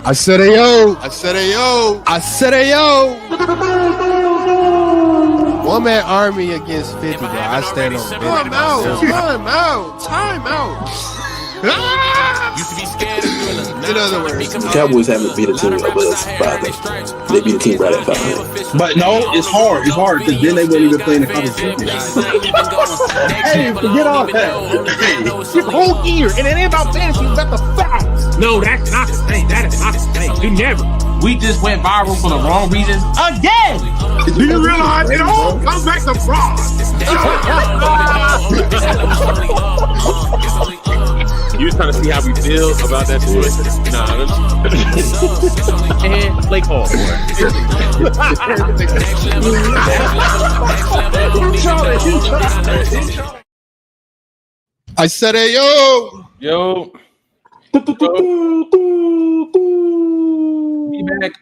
I said ayo. I said ayo. I said ayo. One man army against 50, bro. I stand on 50. Time out. Used to be scared of In other words, The Cowboys haven't beat a team above 500. They beat a team right at 500. But no, it's hard because then they wouldn't even play in the college championship. Hey, forget all that. This whole year, and it ain't about fantasy, it's about the facts. No, that's not the thing. That is not the thing. You never. We just went viral for the wrong reasons again. Do you realize it all comes back to fraud? You was trying to see how we feel about that situation? Nah. And Blake Hall. I said ayo. Yo. We back.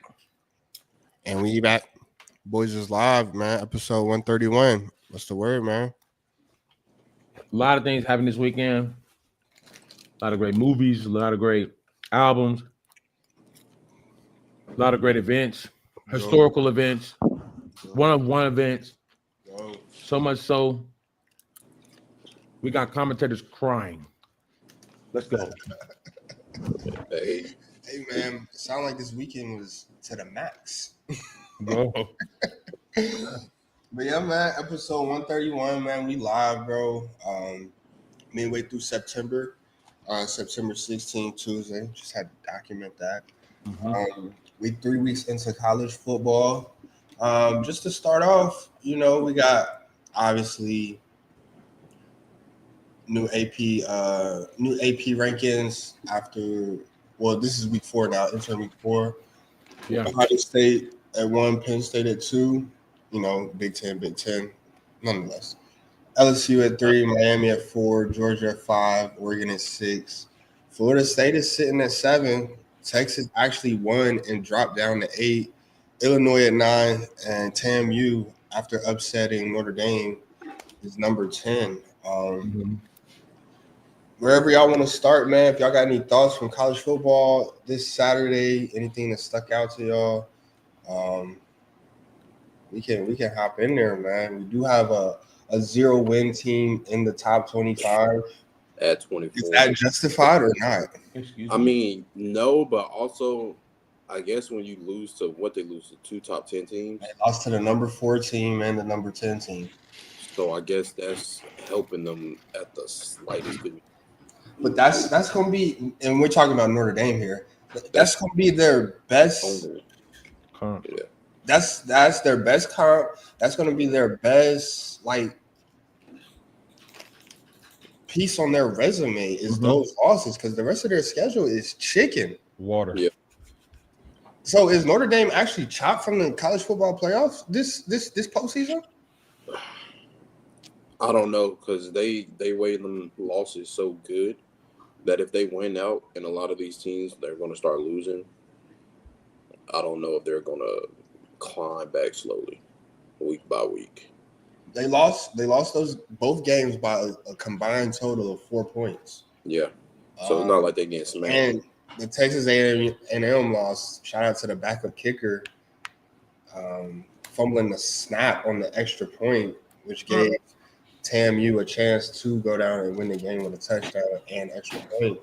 And we back. Boys is live, man. Episode 131. What's the word, man? A lot of things happened this weekend. A lot of great movies, a lot of great albums, a lot of great events, historical events, one-of-one events. So much so, we got commentators crying. Let's go. Hey, man. It sounded like this weekend was to the max. Bro. But yeah, man, episode 131, man. We live, bro. Midway through September. September 16th, Tuesday. Just had to document that. We 3 weeks into college football. Just to start off, we got obviously new AP rankings after. Well, this is week 4 now. Enter week 4. Yeah. Ohio State at 1, Penn State at 2. Big Ten, nonetheless. LSU at 3, Miami at 4, Georgia at 5, Oregon at 6. Florida State is sitting at 7. Texas actually won and dropped down to 8. Illinois at 9, and TAMU, after upsetting Notre Dame, is number 10. Wherever y'all want to start, man, if y'all got any thoughts from college football this Saturday, anything that stuck out to y'all, we can hop in there, man. We do have a 0-win team in the top 25 At 24. Is that justified or not? I mean, no, but also, I guess when you lose to what they lose to 2 top 10 teams. They lost to the number 4 team and the number 10 team. So I guess that's helping them at the slightest degree. But that's going to be, and we're talking about Notre Dame here. That's going to be their best. Yeah. That's their best comp. That's going to be their best piece on their resume is those losses, because the rest of their schedule is chicken. Water. Yeah. So is Notre Dame actually chopped from the college football playoffs this postseason? I don't know, because they weigh them losses so good that if they win out and a lot of these teams, they're going to start losing. I don't know if they're going to climb back slowly, week by week. They lost those both games by a combined total of 4 points. Yeah. So it's not like they getting smacked. And the Texas A&M loss, shout out to the backup kicker, fumbling the snap on the extra point, which gave TAMU a chance to go down and win the game with a touchdown and extra point.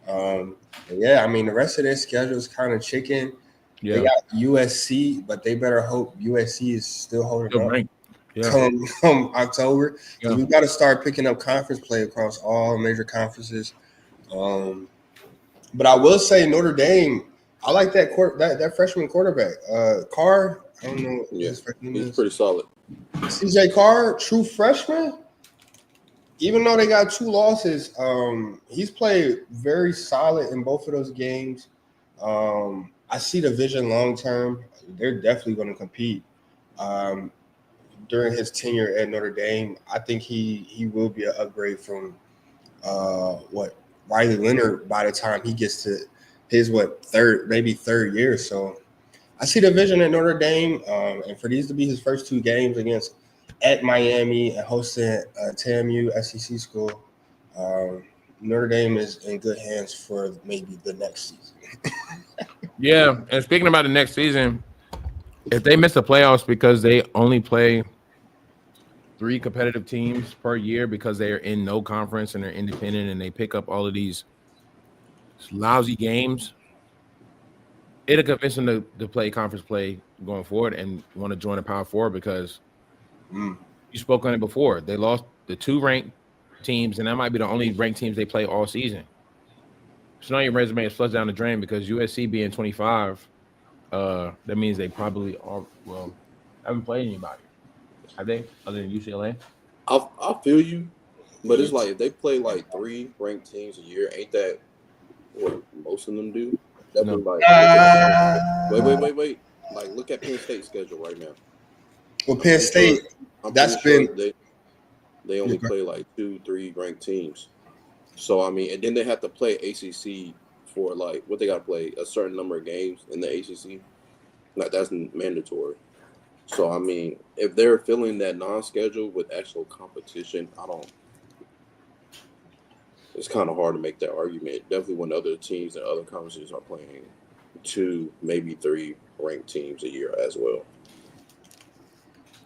The rest of their schedule is kind of chicken. Yeah. They got USC, but they better hope USC is still holding on. Yeah. Come October. Yeah. So we've got to start picking up conference play across all major conferences. But I will say Notre Dame, I like that freshman quarterback. Carr, I don't know. Yeah, he's pretty solid. CJ Carr, true freshman. Even though they got 2 losses, he's played very solid in both of those games. I see the vision long term. They're definitely going to compete. During his tenure at Notre Dame, I think he will be an upgrade from Riley Leonard by the time he gets to his third year. So I see the vision at Notre Dame, and for these to be his first 2 games at Miami and hosting TAMU SEC school, Notre Dame is in good hands for maybe the next season. Yeah, and speaking about the next season, if they miss the playoffs because they only play 3 competitive teams per year because they're in no conference and they're independent and they pick up all of these lousy games, it'll convince them to play conference play going forward and want to join the Power Four because you spoke on it before. They lost the 2 ranked teams, and that might be the only ranked teams they play all season. So now your resume is flushed down the drain because USC being 25, that means they probably are haven't played anybody. Have they other than UCLA? I feel you, but it's like if they play like 3 ranked teams a year, ain't that what most of them do? Definitely No. Wait. Like look at Penn State's schedule right now. Well, Penn State, that's been they only play like 2-3 ranked teams. So I mean, and then they have to play ACC for like what they got to play a certain number of games in the ACC. Like that's mandatory. So I mean, if they're filling that non-schedule with actual competition, it's kind of hard to make that argument. Definitely when other teams and other conferences are playing 2, maybe 3 ranked teams a year as well.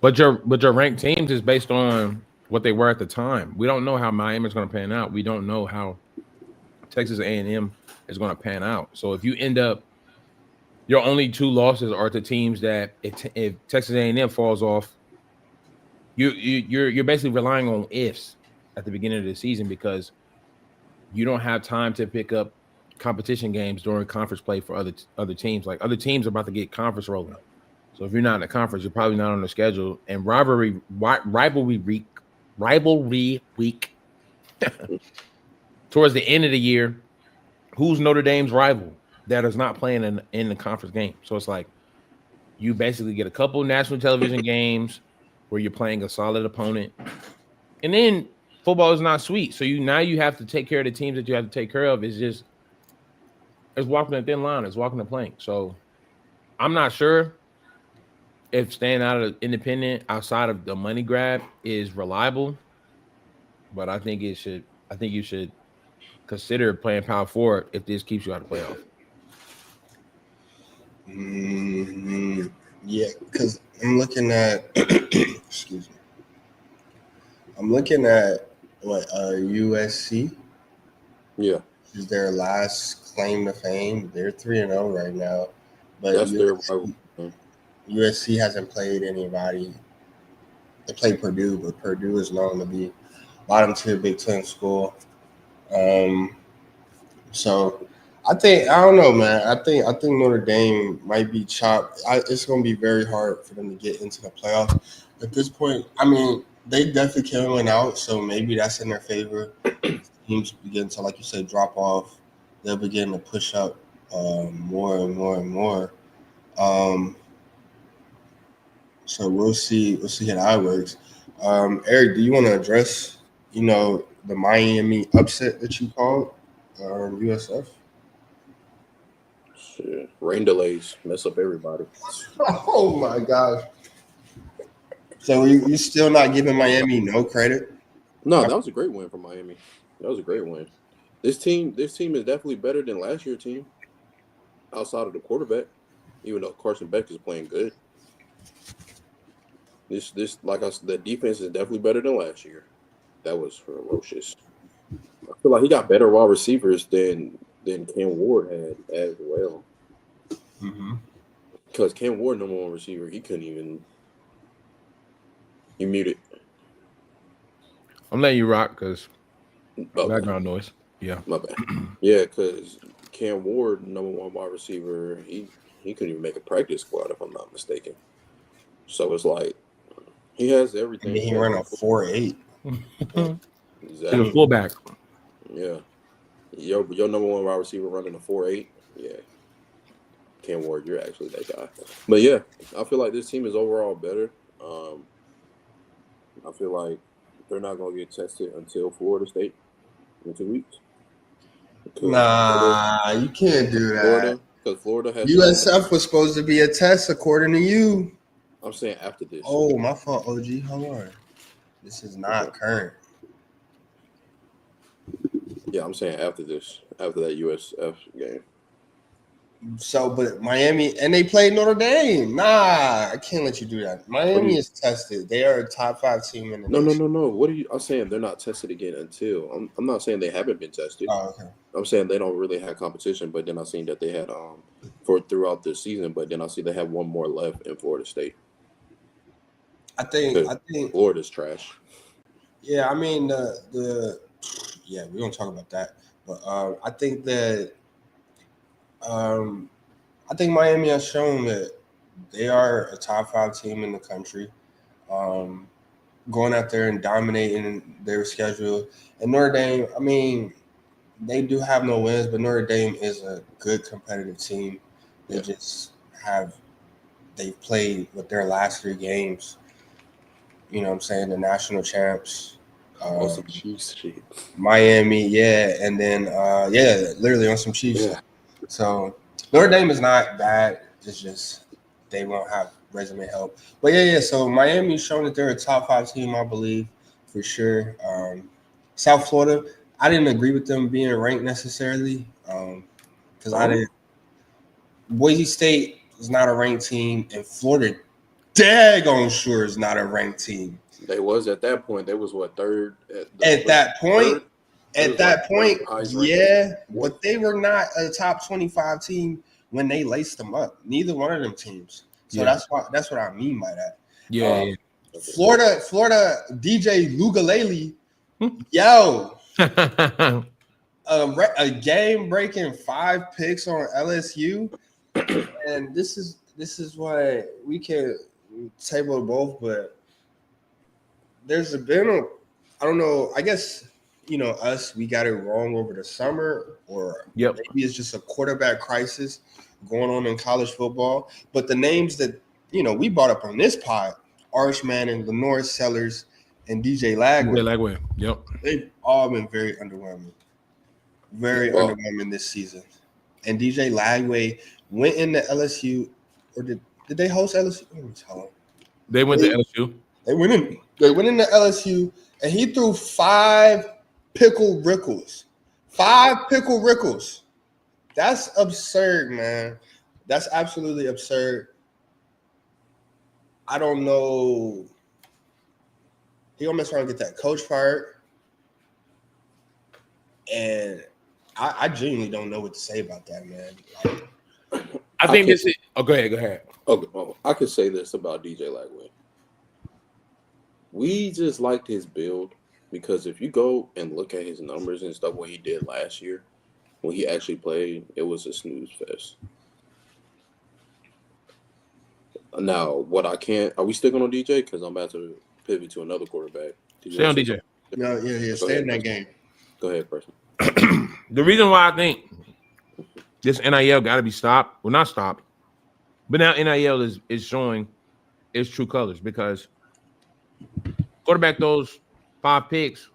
But your ranked teams is based on what they were at the time. We don't know how Miami's going to pan out. We don't know how Texas A&M is going to pan out. So if you end up, your only 2 losses are to teams that if Texas A&M falls off, you're basically relying on ifs at the beginning of the season because you don't have time to pick up competition games during conference play for other teams. Like other teams are about to get conference rolling. So if you're not in the conference, you're probably not on the schedule. And rivalry week towards the end of the year, who's Notre Dame's rival that is not playing in the conference game? So it's like you basically get a couple national television games where you're playing a solid opponent. And then football is not sweet. So you have to take care of the teams that you have to take care of. It's walking a thin line. It's walking a plank. So I'm not sure if staying out of independent outside of the money grab is reliable, but I think you should consider playing Power Four if this keeps you out of the playoff. Yeah, because I'm looking at excuse me. I'm looking at USC. Yeah. Is their last claim to fame. They're 3-0 right now. But that's USC hasn't played anybody. They played Purdue, but Purdue is known to be bottom tier Big Ten school. So I don't know, man. I think Notre Dame might be chopped. It's going to be very hard for them to get into the playoff at this point. I mean, they definitely can win out, so maybe that's in their favor. Teams begin to, like you said, drop off. They'll begin to push up more and more and more. So we'll see how that works. Eric, do you want to address, the Miami upset that you called USF? Shit. Rain delays mess up everybody. Oh my gosh! So you still not giving Miami no credit? No, that was a great win for Miami. That was a great win. This team is definitely better than last year's team. Outside of the quarterback, even though Carson Beck is playing good. This like I said, the defense is definitely better than last year. That was ferocious. I feel like he got better wide receivers than Cam Ward had as well. Because Cam Ward, number 1 receiver, he couldn't even. You muted. I'm letting you rock because background noise. Yeah. My bad. Yeah, because Cam Ward, number 1 wide receiver, he couldn't even make a practice squad if I'm not mistaken. So it's like he has everything. He ran a 4.8. Exactly. And a fullback. Yeah. Your number 1 wide receiver running a 4.8. Yeah. Cam Ward, you're actually that guy. But yeah, I feel like this team is overall better. I feel like they're not going to get tested until Florida State in 2 weeks. Nah, you can't do that. Because Florida has USF was supposed to be a test according to you. I'm saying after this. Oh, my fault, OG. Hold on. This is not current. Yeah, I'm saying after this, after that USF game. So, but Miami, and they played Notre Dame. Nah, I can't let you do that. Miami is tested. They are a top 5 team in the nation. No. What are you? I'm saying they're not tested again until. I'm not saying they haven't been tested. Oh, okay. I'm saying they don't really have competition. But then I seen that they had for throughout the season. But then I see they have one more left in Florida State. I think Florida's trash. Yeah, I mean yeah, we're gonna talk about that. But I think that I think Miami has shown that they are a top 5 team in the country. Going out there and dominating their schedule. And Notre Dame, I mean, they do have no wins, but Notre Dame is a good competitive team. They just they've played with their last 3 games. You know what I'm saying? The national champs. Some Chiefs shit. Miami, yeah. And then, literally on some Chiefs. Yeah. So Notre Dame is not bad. It's just they won't have resume help. But yeah. So Miami's shown that they're a top 5 team, I believe, for sure. South Florida, I didn't agree with them being ranked necessarily because I didn't. Boise State is not a ranked team, and Florida daggone sure is not a ranked team. They was at that point. They was what, third? At that point, yeah, but they were not a top 25 team when they laced them up. Neither one of them teams. So that's what I mean by that. Yeah. Florida, DJ Lagway, yo, a game breaking 5 picks on LSU, and this is why we can table both, but there's been I don't know, I guess, us, we got it wrong over the summer, or maybe it's just a quarterback crisis going on in college football. But the names that, we brought up on this pod, Arch Manning, Lenore Sellers, and DJ Lagway. Yep. They've all been very underwhelming. Very underwhelming this season. And DJ Lagway went into LSU, or did they host LSU? Let me tell them. They went to LSU. They went into LSU, and he threw 5 pickle rickles. 5 pickle rickles. That's absurd, man. That's absolutely absurd. I don't know. He almost trying to get that coach fired. And I genuinely don't know what to say about that, man. I think this is. Oh, go ahead. Okay, I could say this about DJ Lagway. We just liked his build because if you go and look at his numbers and stuff, what he did last year, when he actually played, it was a snooze fest. Now, are we sticking on DJ? Because I'm about to pivot to another quarterback. Stay on DJ. No, yeah, stay in that game. Go ahead, person. The reason why I think this NIL got to be stopped, well, not stopped, but now NIL is showing its true colors because quarterback those 5 picks,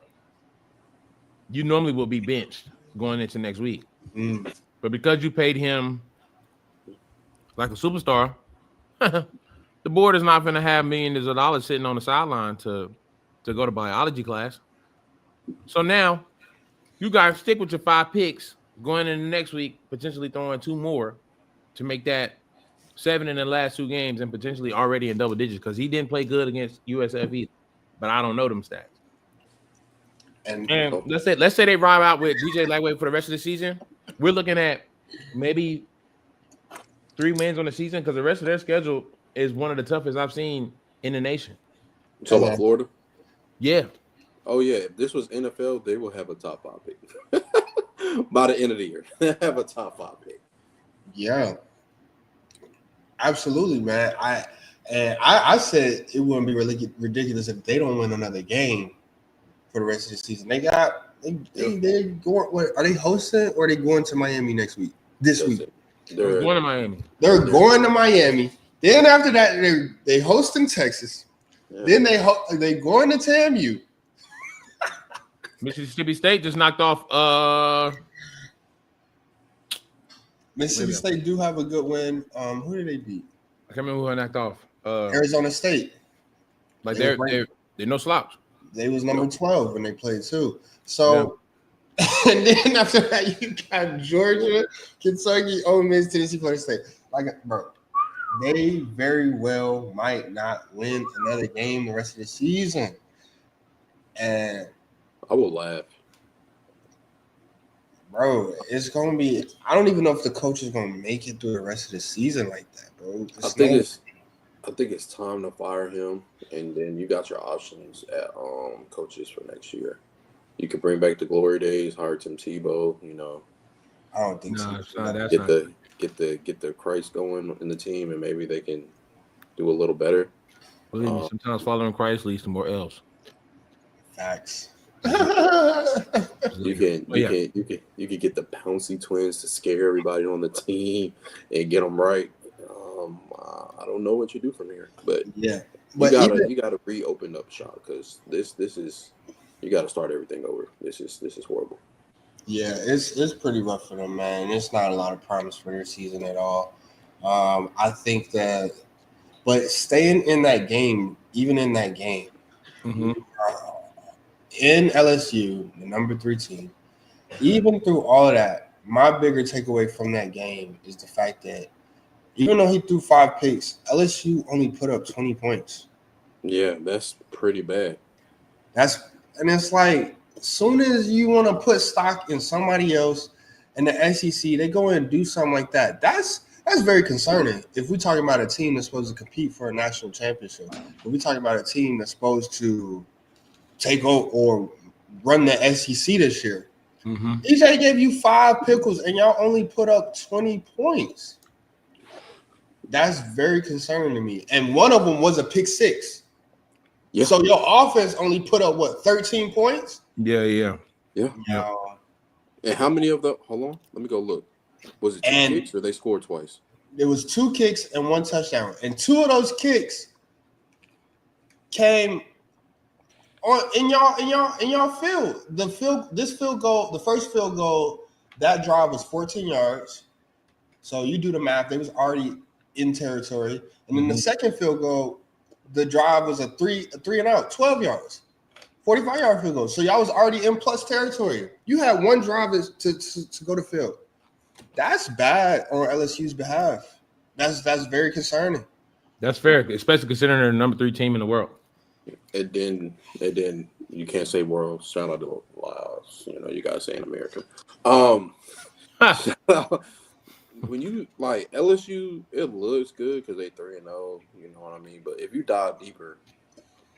you normally will be benched going into next week. But because you paid him like a superstar, the board is not going to have millions of dollars sitting on the sideline to go to biology class. So now you guys stick with your 5 picks going into next week, potentially throwing 2 more to make that 7 in the last 2 games and potentially already in double digits because he didn't play good against USF either. But I don't know them stats. And let's say they ride out with DJ Lagway for the rest of the season. We're looking at maybe 3 wins on the season because the rest of their schedule is one of the toughest I've seen in the nation. You talking about Florida? Yeah. Oh, yeah. If this was NFL, they will have a top 5 pick. By the end of the year, they have a top 5 pick. Yeah. Absolutely, man. I said it wouldn't be really ridiculous if they don't win another game for the rest of the season. They're going. What, are they hosting or are they going to Miami next week? This week, they're going to Miami. They're going to Miami. Then after that, they host in Texas. Yeah. Then they going to TAMU. Mississippi State just knocked off. Mississippi State do have a good win. Who did they beat? I can't remember who I knocked off. Arizona State. Like they're no slouch. They was number 12 when they played too. So And then after that, you got Georgia, Kentucky, Ole Miss, Tennessee, Florida State. Like, bro, they very well might not win another game the rest of the season. And I will laugh. bro, it's gonna be. I don't even know if the coach is gonna make it through the rest of the season like that, bro. I think it's time to fire him, and then you got your options at coaches for next year. You could bring back the glory days, hire Tim Tebow. You know, I don't think so. Get the Christ going in the team, and maybe they can do a little better. Believe me, sometimes following Christ leads to more L's. Facts. You can get the bouncy twins to scare everybody on the team and get them right. I don't know what you do from here, but yeah, but you gotta reopen up shop because this is you got to start everything over. This is horrible. Yeah, it's pretty rough for them, man. It's not a lot of promise for their season at all. I think that, but staying in that game, even in that game, in LSU, the number 3 team, even through all of that, my bigger takeaway from that game is the fact that even though he threw 5 picks, LSU only put up 20 points. Yeah, that's pretty bad. And it's like, as soon as you want to put stock in somebody else in the SEC, they go in and do something like that. That's very concerning. If we're talking about a team that's supposed to compete for a national championship, if we're talking about a team that's supposed to take over or run the SEC this year, DJ gave you 5 pickles and y'all only put up 20 points. That's very concerning to me. And one of them was a pick 6. Yeah. So your offense only put up, 13 points? Yeah. And how many of them? Hold on. Let me go look. Was it 2 kicks or they scored twice? There was 2 kicks and 1 touchdown. And 2 of those kicks came on in y'all field. The first field goal, that drive was 14 yards. So you do the math. They was already in territory. And then the second field goal, the drive was a 3 and out, 12 yards, 45-yard field goal. So y'all was already in plus territory. You had 1 drive to go to field. That's bad on LSU's behalf. That's very concerning. That's fair, especially considering they're the number 3 team in the world. And then you can't say world. Shout out to Laos. You know, you gotta say in America. When you like LSU, it looks good because they 3-0. You know what I mean. But if you dive deeper,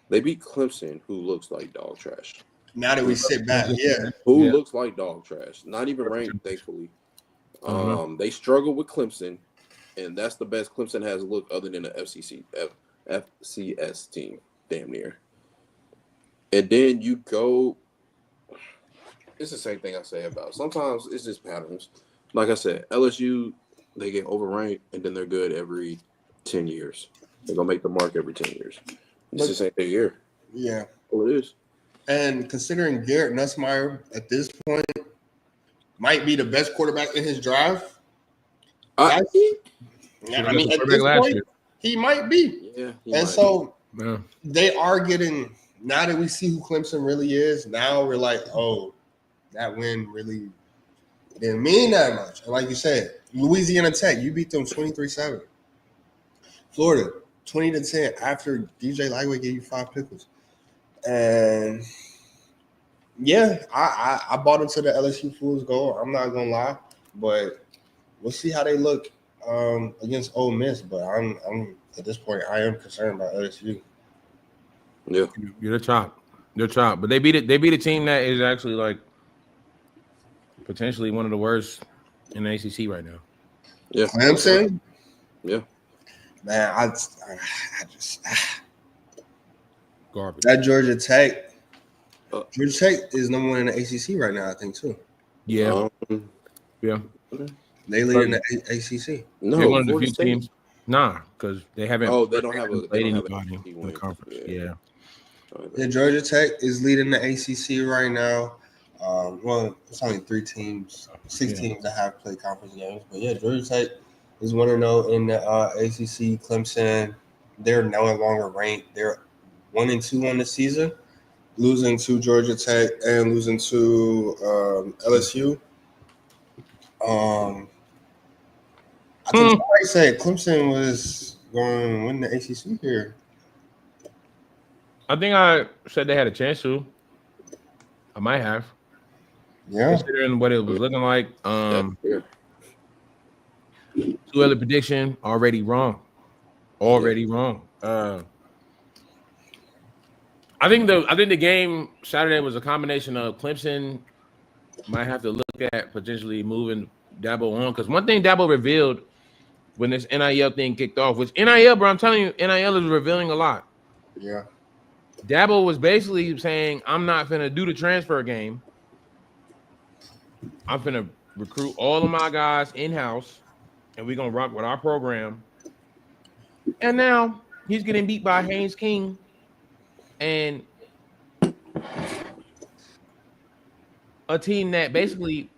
they beat Clemson, who looks like dog trash. Now that we sit back, who looks like dog trash. Not even ranked, thankfully. They struggle with Clemson, and that's the best Clemson has looked other than the FCS team, damn near. And then you go. It's the same thing I say about. Sometimes it's just patterns. Like I said, LSU, they get overranked, and then they're good every 10 years. They're going to make the mark every 10 years. It's the same thing here. Yeah. Well, it is. And considering Garrett Nussmeier at this point might be the best quarterback in his draft. I mean, at this point, he might be. Yeah. So they are getting, now that we see who Clemson really is, now we're like, oh, that win really didn't mean that much. And like you said, Louisiana Tech, you beat them 23-7. Florida, 20-10 after DJ Lagway gave you 5 pickles. And yeah, I bought into the LSU Fool's goal. I'm not gonna lie, but we'll see how they look against Ole Miss. But I'm at this point, I am concerned about LSU. Yeah, you're the top. But they beat a team that is actually like potentially one of the worst in the ACC right now. Yeah, Clemson. Yeah, man, I just garbage. That Georgia Tech is number 1 in the ACC right now, I think too. Yeah, they lead in the ACC. No, they're one of the few teams. Nah, because they haven't. Oh, they don't have anybody in the conference. Yeah. Georgia Tech is leading the ACC right now. Well, it's only 3 teams, 6 teams that have played conference games. But yeah, Georgia Tech is 1-0 in the ACC. Clemson, they're no longer ranked. They're 1-2 on the season. losing to Georgia Tech and losing to LSU. I think somebody said Clemson was going to win the ACC here. I think I said they had a chance to. I might have. Yeah. Considering what it was looking like. Yeah. Too early prediction, already wrong. Wrong. I think the game Saturday was a combination of Clemson might have to look at potentially moving Dabo on, because one thing Dabo revealed when this NIL thing kicked off, which NIL, bro, I'm telling you, NIL is revealing a lot. Yeah. Dabo was basically saying, I'm not finna do the transfer game. I'm finna recruit all of my guys in-house, and we're gonna rock with our program. And now he's getting beat by Haynes King and a team that basically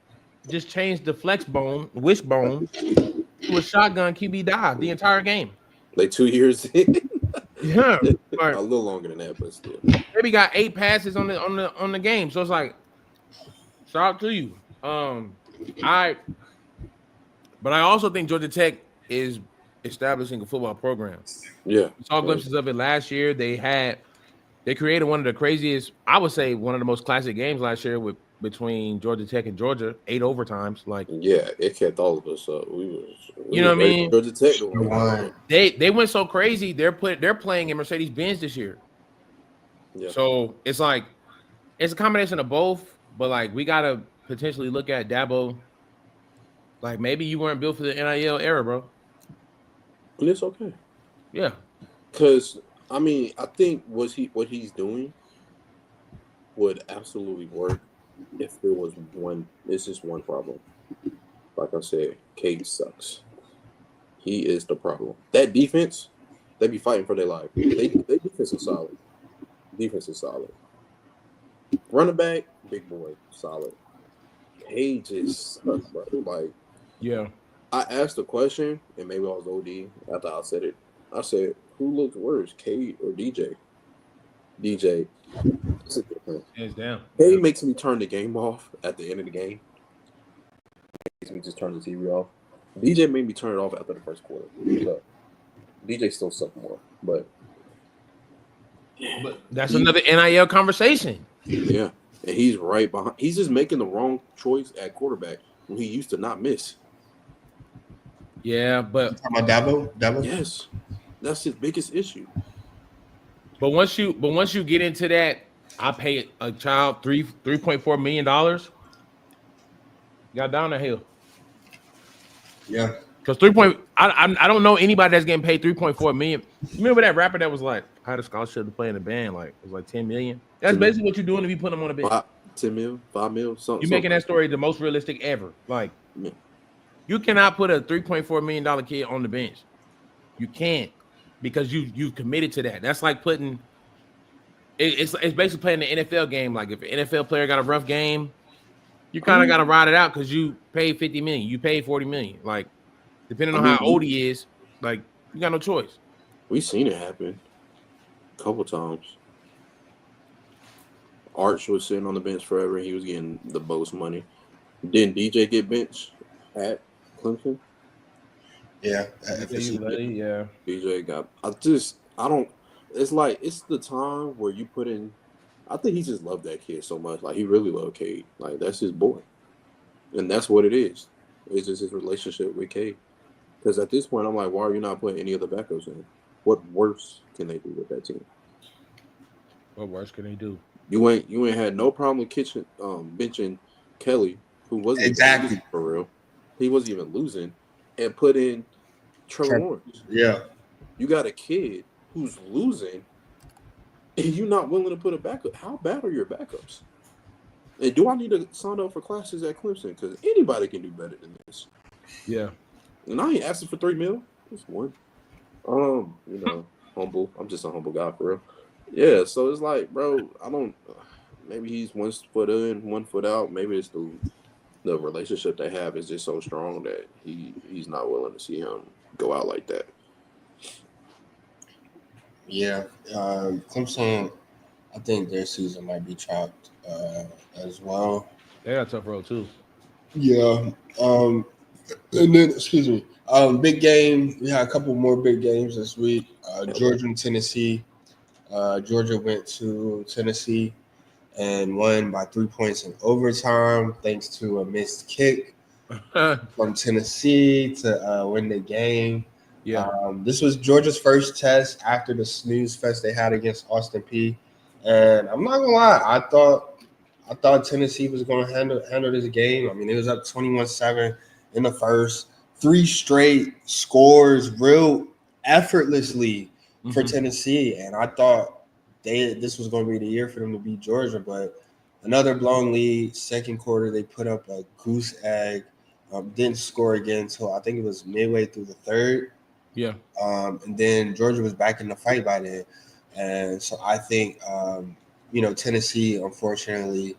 just changed the wishbone to a shotgun QB dive the entire game. Like 2 years in. Yeah, a little longer than that, but still. Maybe got 8 passes on the game. So it's like, shout out to you. But I also think Georgia Tech is establishing a football program. Yeah, we saw glimpses of it last year. They created one of the craziest, I would say, one of the most classic games last year between Georgia Tech and Georgia, 8 overtimes. Like, yeah, it kept all of us up. We you know what I mean? Georgia Tech. They went so crazy. They're playing in Mercedes-Benz this year. Yeah. So it's like it's a combination of both. But like we gotta potentially look at Dabo. Like maybe you weren't built for the NIL era, bro. And it's okay. Yeah. Because I mean, I think what he's doing would absolutely work if there was one. It's just one problem. Like I said, Cade sucks. He is the problem. That defense, they be fighting for their life. They defense is solid. Defense is solid. Running back, big boy, solid. Cade just sucks, bro. Like, yeah. I asked a question, and maybe I was OD after I said it. I said, who looks worse, Cade or DJ? DJ. It's a difference. Hands down. Cade makes me turn the game off at the end of the game. Makes me just turn the TV off. DJ made me turn it off after the first quarter. So, DJ still sucked more, but that's another NIL conversation. Yeah, and he's right behind. He's just making the wrong choice at quarterback when he used to not miss. Yeah, but Dabo? Yes, that's his biggest issue. But once you get into that, I pay a child $3.4 million. Got down the hill. Yeah, because I don't know anybody that's getting paid $3.4 million. Remember that rapper that was like, I had a scholarship to play in the band, like it was like $10 million. That's basically what you're doing if you put them on a bench. 10 mil, 5 mil, something. You're making that story the most realistic ever. Like, you cannot put a $3.4 million kid on the bench. You can't, because you've committed to that. That's like putting. It's basically playing the NFL game. Like if an NFL player got a rough game, you kind of got to ride it out because you paid $50 million. You paid $40 million. Like, depending on how old he is, like you got no choice. We've seen it happen a couple times. Arch was sitting on the bench forever. He was getting the most money. Didn't DJ get benched at Clemson? Yeah. Yeah. DJ got. I don't. It's like it's the time where you put in. I think he just loved that kid so much. Like he really loved Cade. Like that's his boy, and that's what it is. It's just his relationship with Cade. Because at this point, I'm like, why are you not putting any of the backups in? What worse can they do with that team? What worse can they do? You ain't had no problem with benching Kelly, who wasn't exactly for real. He wasn't even losing, and put in Trevor Lawrence. Yeah, you got a kid who's losing, and you're not willing to put a backup. How bad are your backups? And do I need to sign up for classes at Clemson? Because anybody can do better than this. Yeah. And I ain't asking for $3 million. Just one. Humble. I'm just a humble guy for real. Yeah, so it's like, bro, maybe he's 1 foot in, 1 foot out. Maybe it's the relationship they have is just so strong that he's not willing to see him go out like that. Yeah. Clemson, I think their season might be chopped as well. They got a tough road too. Yeah. And then, excuse me. Big game. We had a couple more big games this week. Georgia and Tennessee. Georgia went to Tennessee and won by 3 points in overtime, thanks to a missed kick from Tennessee to win the game. Yeah. This was Georgia's first test after the snooze fest they had against Austin Peay. And I'm not gonna lie, I thought Tennessee was gonna handle this game. I mean, it was up 21-7 in the first, 3 straight scores real effortlessly for Tennessee, and I thought this was going to be the year for them to beat Georgia, but another blown lead. Second quarter, they put up a goose egg. Didn't score again until I think it was midway through the third. Yeah. And then Georgia was back in the fight by then, and so I think Tennessee unfortunately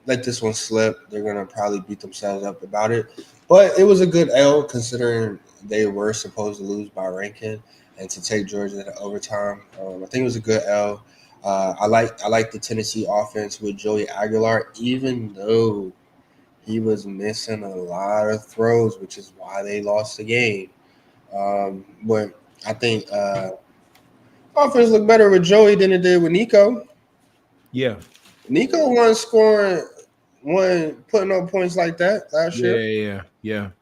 let this one slip. They're going to probably beat themselves up about it, but it was a good L considering they were supposed to lose by ranking. And to take Georgia to overtime, I think it was a good L. I like the Tennessee offense with Joey Aguilar, even though he was missing a lot of throws, which is why they lost the game. But I think offense looked better with Joey than it did with Nico. Yeah. Nico wasn't putting up points like that last year. Yeah.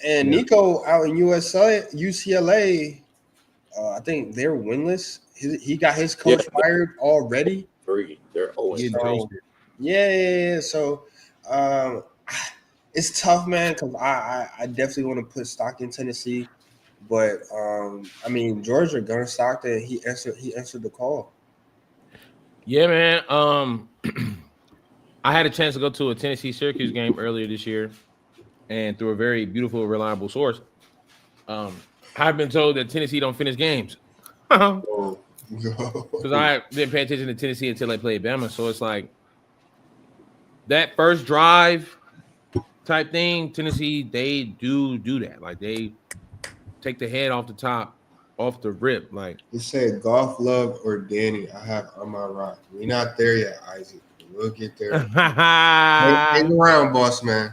And Nico out in UCLA. I think they're winless. He got his coach fired already. 3. They're always Yeah. So it's tough, man, because I definitely want to put stock in Tennessee. But I mean, Georgia, Gunnar Stockton, he answered the call. Yeah, man. I had a chance to go to a Tennessee Syracuse game earlier this year, and through a very beautiful, reliable source. I've been told that Tennessee don't finish games. Because I didn't pay attention to Tennessee until they played Bama. So it's like that first drive type thing, Tennessee, they do that. Like they take the head off the rip. Like it said Golf Love or Danny. I have on my rock. We're not there yet, Isaac. We'll get there. Hang around, boss man.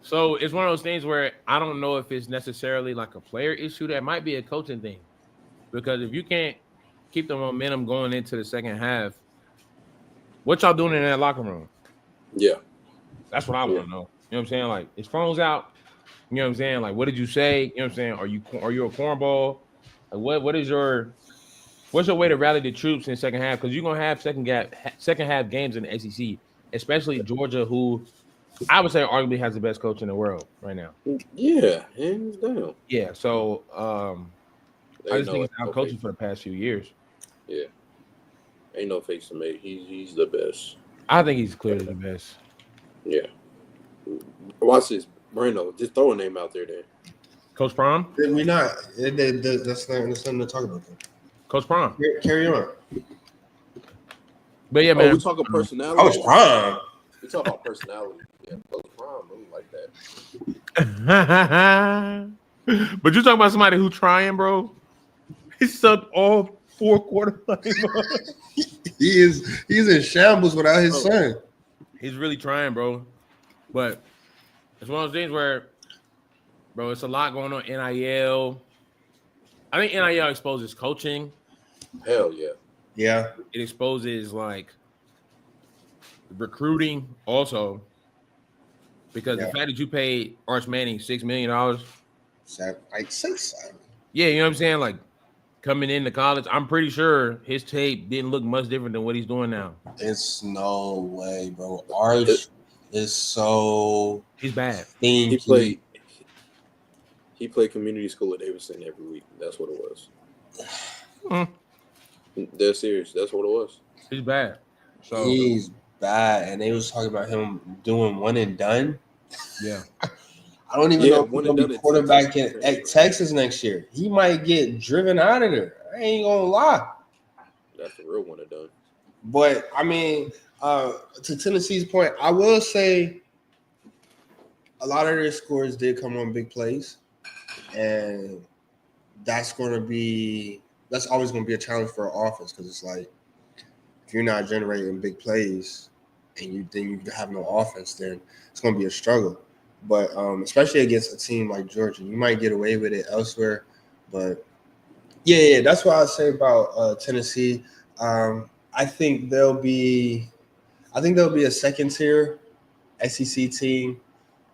So it's one of those things where I don't know if it's necessarily like a player issue. That might be a coaching thing, because if you can't keep the momentum going into the second half, what y'all doing in that locker room? Yeah, that's what I want to know. You know what I'm saying? Like, his phone's out. You know what I'm saying? Like, what did you say? You know what I'm saying? Are you a cornball? Like, what's your way to rally the troops in the second half? Because you're gonna have second half games in the SEC, especially Georgia, who I would say arguably has the best coach in the world right now. Yeah, hands down. Yeah, so I just think it's out coaching for the past few years. Yeah, ain't no face to make. He's the best. I think he's clearly the best. Yeah. Watch this, Brando. Just throw a name out there, then. Coach Prom? We're not. That's nothing to talk about. Coach Prom. Carry on. But yeah, man. We talking personality. Coach Prom. We talk about personality. Yeah, Coach Prom, really like that. But you're talking about somebody who trying, bro. He sucked all 4 quarterback. He's in shambles without his son. He's really trying, bro. But it's one of those things where, bro, it's a lot going on. NIL. I think NIL exposes coaching. Hell yeah. Yeah. It exposes like recruiting also, because the fact that you paid Arch Manning $6 million. Like 6. Yeah, you know what I'm saying? Like coming into college, I'm pretty sure his tape didn't look much different than what he's doing now. It's no way, bro. Arch is so he's bad. He played community school at Davidson every week. That's what it was. They're serious. That's what it was. He's bad. So he's bad, and they was talking about him doing one and done. Yeah. I don't even know if he's gonna be quarterback at Texas next year. He might get driven out of there. I ain't gonna lie. That's the real one and done. But I mean, to Tennessee's point, I will say a lot of their scores did come on big plays, and that's always going to be a challenge for our offense because it's like if you're not generating big plays and you have no offense, then it's going to be a struggle. But especially against a team like Georgia, you might get away with it elsewhere. But yeah, that's what I say about Tennessee. I think there'll be a second tier SEC team.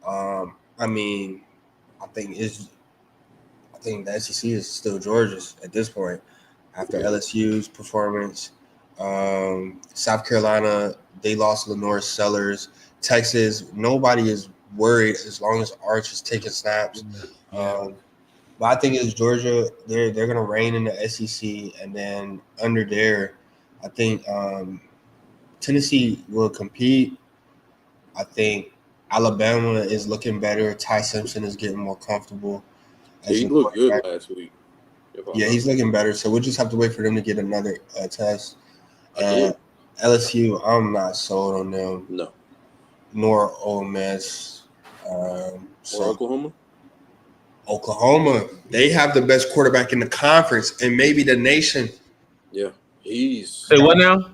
I think the SEC is still Georgia's at this point after LSU's performance. South Carolina, they lost Lenore Sellers. Texas, nobody is worried as long as Arch is taking snaps. But I think it's Georgia. They're going to reign in the SEC, and then under there, I think Tennessee will compete. I think Alabama is looking better. Ty Simpson is getting more comfortable. He looked good last week. Yeah, he's looking better. So we'll just have to wait for them to get another test. LSU, I'm not sold on them. No. Nor Ole Miss. Or Oklahoma? Oklahoma, they have the best quarterback in the conference and maybe the nation. Yeah, Say what now?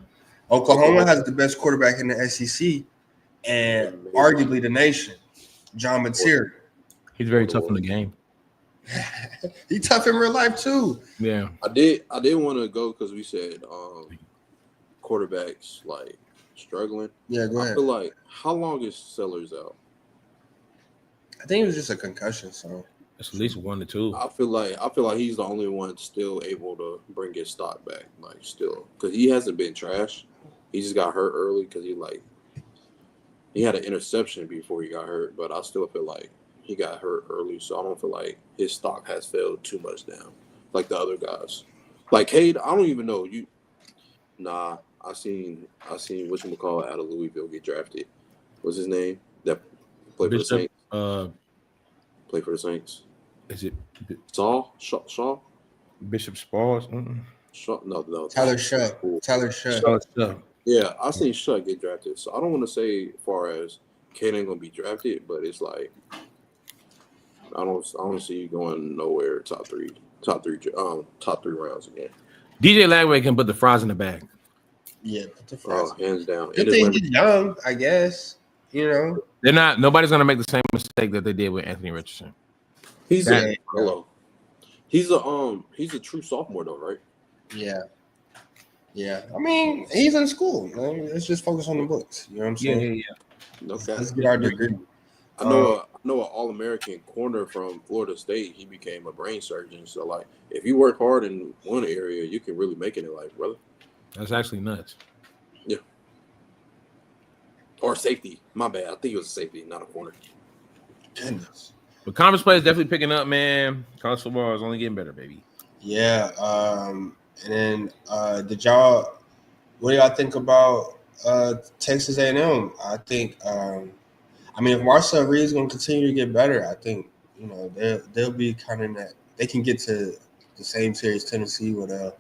Oklahoma has the best quarterback in the SEC and arguably the nation. John Mateer. He's very tough in the game. He's tough in real life too. Yeah, I did want to go because we said quarterbacks like struggling. Yeah, go ahead. I feel like how long is Sellers out? I think it was just a concussion, so it's at least 1 to 2. I feel like he's the only one still able to bring his stock back, like still, because he hasn't been trash. He just got hurt early because he had an interception before he got hurt, but I still feel like he got hurt early, so I don't feel like his stock has failed too much down like the other guys. Like Cade, I don't even know you. Nah, I seen whatchamacallit out of Louisville get drafted. What's his name? That played for the Saints. Play for the Saints. Is it Shaw? Bishop Sparks? Shaw? No. Tyler Shutt. Yeah, I seen Shutt get drafted. So I don't want to say as far as Cade ain't gonna be drafted, but it's like I don't see you going nowhere top three rounds again. DJ Lagway can put the fries in the bag. Yeah, put the fries. Hands down. Good thing he's young, I guess. You know, they're not. Nobody's gonna make the same mistake that they did with Anthony Richardson. He's a true sophomore though, right? Yeah. I mean, he's in school. Man. Let's just focus on the books. You know what I'm saying? Yeah. Okay. Let's get our degree. I know an All-American corner from Florida State. He became a brain surgeon. So, like, if you work hard in one area, you can really make it in life, brother. That's actually nuts. Yeah. Or safety. My bad. I think it was a safety, not a corner. Goodness. But conference play is definitely picking up, man. College football is only getting better, baby. Yeah. And then what do y'all think about Texas A&M? I think if Marcel Reed's going to continue to get better, I think, you know, they'll be kind of that. They can get to the same tier as Tennessee, where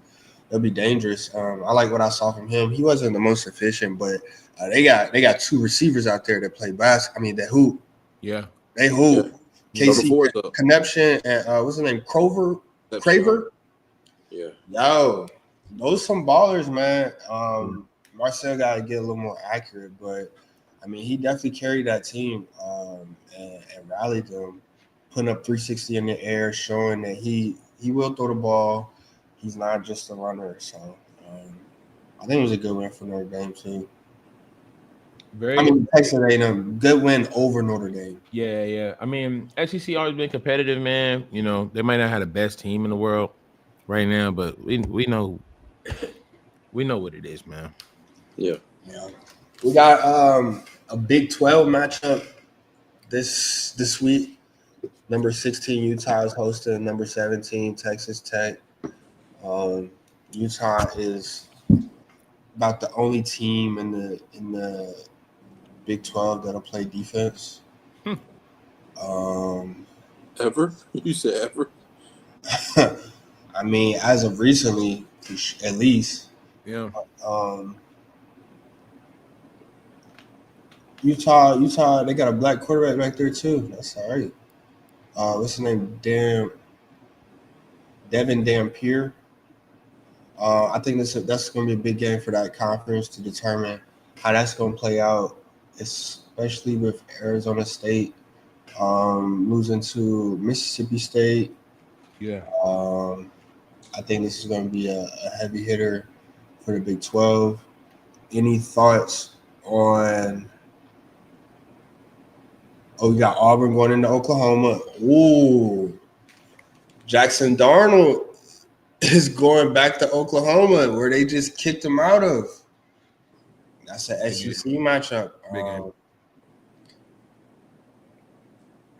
they'll be dangerous. I like what I saw from him. He wasn't the most efficient, but they got two receivers out there that play basketball. I mean, that hoop. Yeah. They hoop. Yeah. Casey Connection and what's his name? Craver. Yeah. Yo, those some ballers, man. Marcel got to get a little more accurate, but I mean, he definitely carried that team and rallied them, putting up 360 in the air, showing that he will throw the ball. He's not just a runner. So I think it was a good win for Notre Dame too. Texas A&M, good win over Notre Dame. Yeah. I mean, SEC always been competitive, man. You know, they might not have the best team in the world right now, but we know what it is, man. Yeah. We got a Big 12 matchup this week. Number 16 Utah is hosting number 17 Texas Tech. Utah is about the only team in the Big 12 that'll play defense. Ever? You said ever? I mean, as of recently, at least. Yeah. Utah, they got a black quarterback back there too. That's all right. What's his name? Devin Dampier. I think that's going to be a big game for that conference to determine how that's going to play out, especially with Arizona State losing to Mississippi State. Yeah. I think this is going to be a heavy hitter for the Big 12. Any thoughts on? Oh, we got Auburn going into Oklahoma. Ooh, Jackson Darnold is going back to Oklahoma, where they just kicked him out of. That's an SEC matchup. Big game.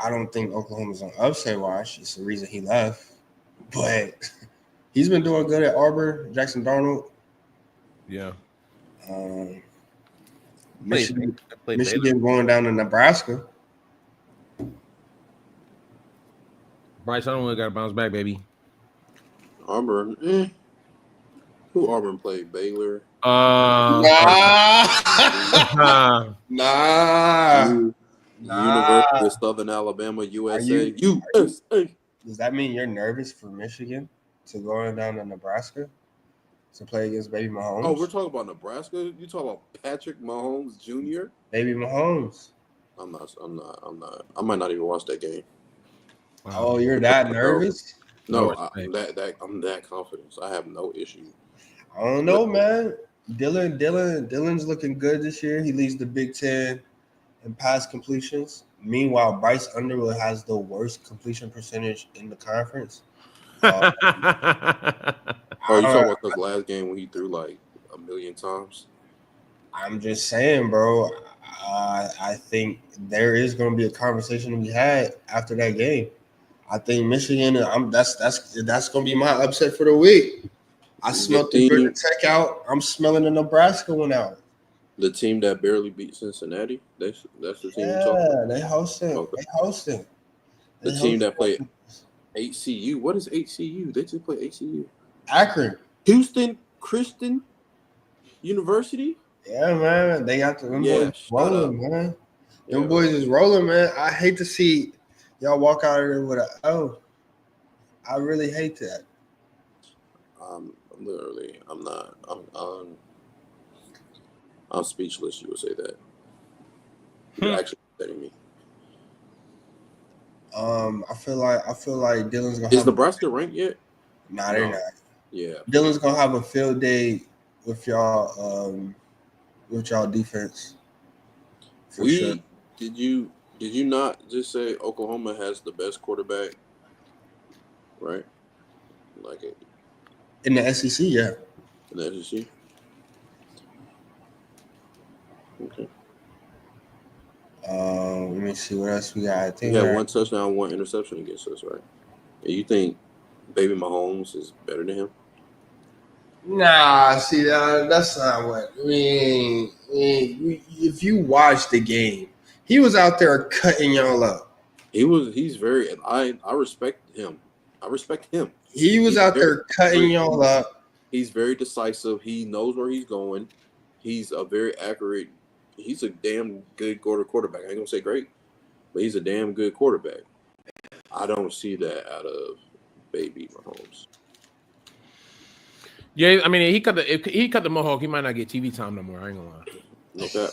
I don't think Oklahoma's on upset watch. It's the reason he left. But he's been doing good at Auburn, Jackson Darnold. Yeah. Michigan going down to Nebraska. Bryce, I don't really got to bounce back, baby. Auburn. Who Auburn played? Baylor? Nah. University of Southern Alabama, USA. USA. Does that mean you're nervous for Michigan to going down to Nebraska to play against Baby Mahomes? Oh, we're talking about Nebraska? You talking about Patrick Mahomes Jr.? Baby Mahomes. I'm not. I might not even watch that game. Wow. Oh, you're that nervous? No, I'm that confident. I have no issue. I don't know, man. Dylan's looking good this year. He leads the Big Ten in pass completions. Meanwhile, Bryce Underwood has the worst completion percentage in the conference. Oh, you talking about his last game when he threw like 1 million times? I'm just saying, bro. I think there is going to be a conversation to be had after that game. I think Michigan. That's going to be my upset for the week. I smelled the Georgia Tech out. I'm smelling the Nebraska one out. The team that barely beat Cincinnati. That's the team. Yeah, they hosting. Okay. They hosting. The team that played HCU. What is HCU? They just play HCU. Akron. Houston Christian University. Yeah, man. They got them boys rolling, man. Them boys is rolling, man. I hate to see y'all walk out of there with an O. I really hate that. Literally, I'm speechless. You would say that. You're actually upsetting me. I feel like Dylan's gonna. Is Nebraska ranked yet? Nah, they're not. Yeah. Dylan's gonna have a field day with y'all defense. Sure. Did you not just say Oklahoma has the best quarterback? Right? Like it. In the SEC, yeah. In the SEC? Okay. Let me see what else we got. I think we had 1 touchdown, 1 interception against us, right? And you think Baby Mahomes is better than him? Nah, see, that's not what I mean. If you watch the game, he was out there cutting y'all up. He's very. I respect him. He was out there cutting y'all up. He's very decisive. He knows where he's going. He's a very accurate. He's a damn good quarterback. I ain't gonna say great, but he's a damn good quarterback. I don't see that out of Baby Mahomes. Yeah, I mean, if he cut the mohawk, he might not get TV time no more. I ain't gonna lie. Okay.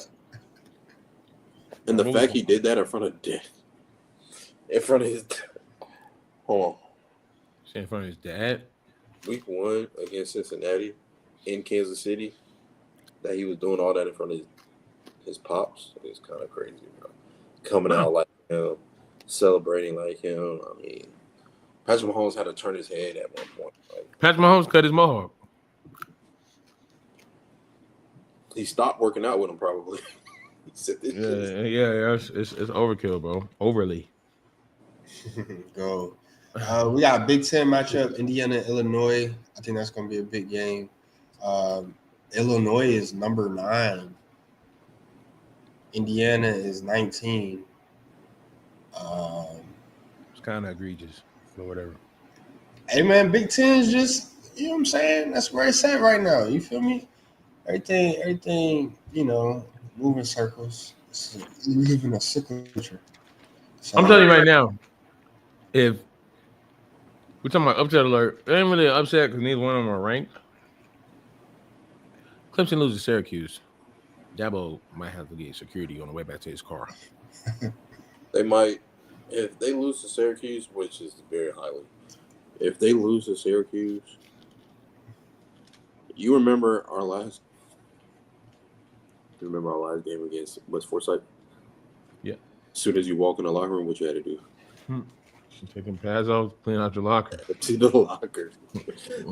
And the fact he did that in front of his hold on. In front of his dad. Week 1 against Cincinnati in Kansas City, that he was doing all that in front of his pops. It's kind of crazy, bro. Coming out like him, celebrating like him. I mean, Patrick Mahomes had to turn his head at one point. Patrick Mahomes cut his mohawk. He stopped working out with him probably. Yeah, it's overkill, bro. Overly. Go. We got a Big Ten matchup, Indiana, Illinois. I think that's going to be a big game. Illinois is number 9. Indiana is 19. It's kind of egregious, but whatever. Hey, man, Big Ten is just, you know what I'm saying? That's where it's at right now. You feel me? Everything, moving circles. We live in a cyclical. So, I'm telling you right now, if We're talking about upset alert. It ain't really an upset because neither one of them are ranked. Clemson loses to Syracuse. Dabo might have to get security on the way back to his car. They might, if they lose to Syracuse, which is very highly. If they lose to Syracuse, you remember our last game against West Forsyth? Yeah. As soon as you walk in the locker room, what you had to do? Taking pads off, clean out your locker. Empty the locker.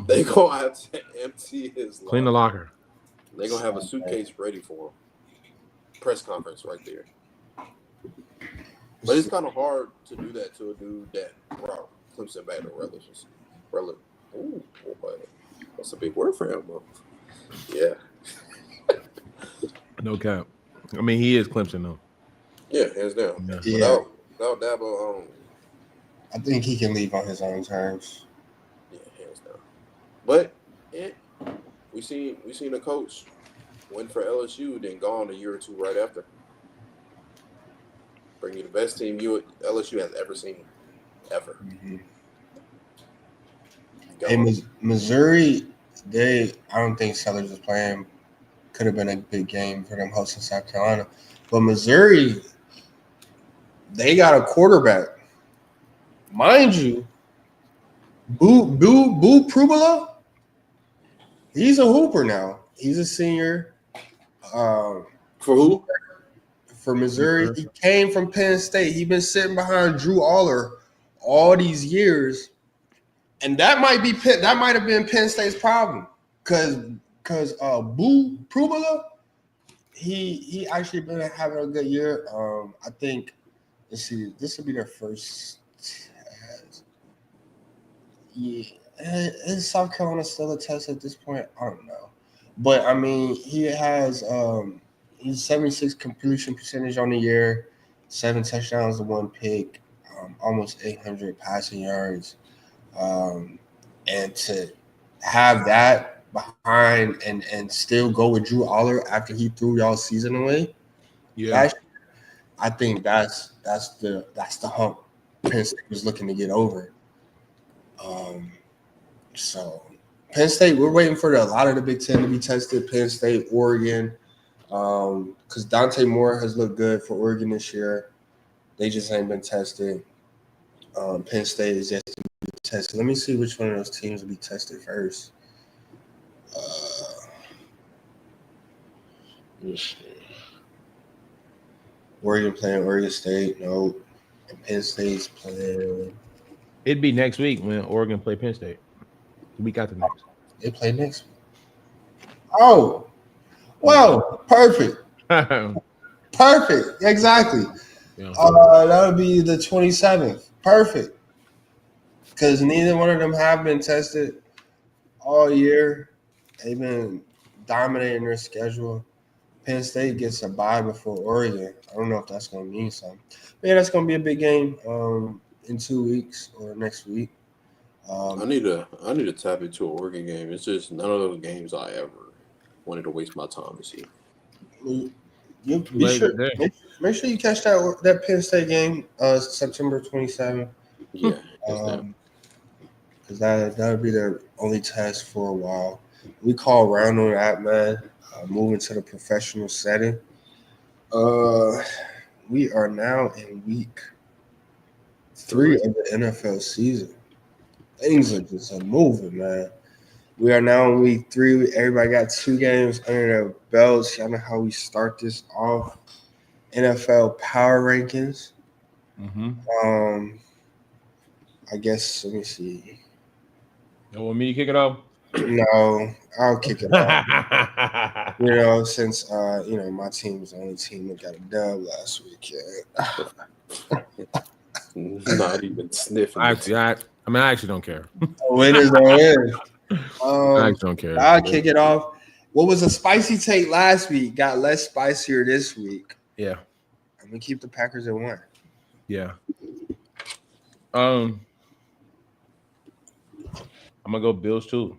They gonna have to empty his locker. Clean the locker. They gonna have a suitcase ready for him. Press conference right there. But it's kind of hard to do that to a dude that brought Clemson back to relations. Ooh, boy. That's a big word for him, though. Yeah. No cap. I mean, he is Clemson, though. Yeah, hands down. Yeah. Without Dabo, I think he can leave on his own terms. yeah, hands down. But we seen a coach win for LSU, then gone a year or two right after. Bring you the best team LSU has ever seen, ever. Mm-hmm. Hey, Missouri, I don't think Sellers was playing. Could have been a big game for them hosting South Carolina. But Missouri, they got a quarterback. Mind you, Boo Prubula, he's a hooper now. He's a senior. For who? For Missouri. He came from Penn State. He's been sitting behind Drew Aller all these years. And that might have been Penn State's problem. Because Boo Prubula, he actually been having a good year. I think, let's see, this will be their first test. Yeah. Is South Carolina still a test at this point? I don't know. But I mean, he has he's 76 completion percentage on the year, 7 touchdowns to 1 pick, almost 800 passing yards. And to have that behind and still go with Drew Aller after he threw y'all season away, I think that's the hump Penn State was looking to get over. So Penn State, we're waiting for a lot of the Big Ten to be tested. Penn State, Oregon, because Dante Moore has looked good for Oregon this year. They just ain't been tested. Penn State is just tested. Let me see which one of those teams will be tested first. Oregon playing Oregon State. No. And Penn State's playing. It'd be next week when Oregon play Penn State. The week after next. They play next week. Oh. Well, perfect. Perfect. Exactly. Yeah. That would be the 27th. Perfect. Because neither one of them have been tested all year. They've been dominating their schedule. Penn State gets a bye before Oregon. I don't know if that's going to mean something. But yeah, that's going to be a big game in 2 weeks or next week. I need to tap into an Oregon game. It's just none of those games I ever wanted to waste my time to see. Make sure you catch that Penn State game September 27th. Yeah. Because that would be their only test for a while. We call round on that, man. Moving to the professional setting. We are now in week 3 of the NFL season. Things are just moving, man. We are now in week 3. Everybody got 2 games under their belts. Y'all know how we start this off. NFL power rankings. Mm-hmm. I guess, let me see. You want me to kick it off? No, I'll kick it off. Since my team was the only team that got a dub last weekend. Not even sniffing. I actually don't care. Win is a win. I actually don't care. I'll kick it off. What was a spicy take last week got less spicier this week. Yeah. I'm gonna keep the Packers at 1. Yeah. I'm gonna go Bills too.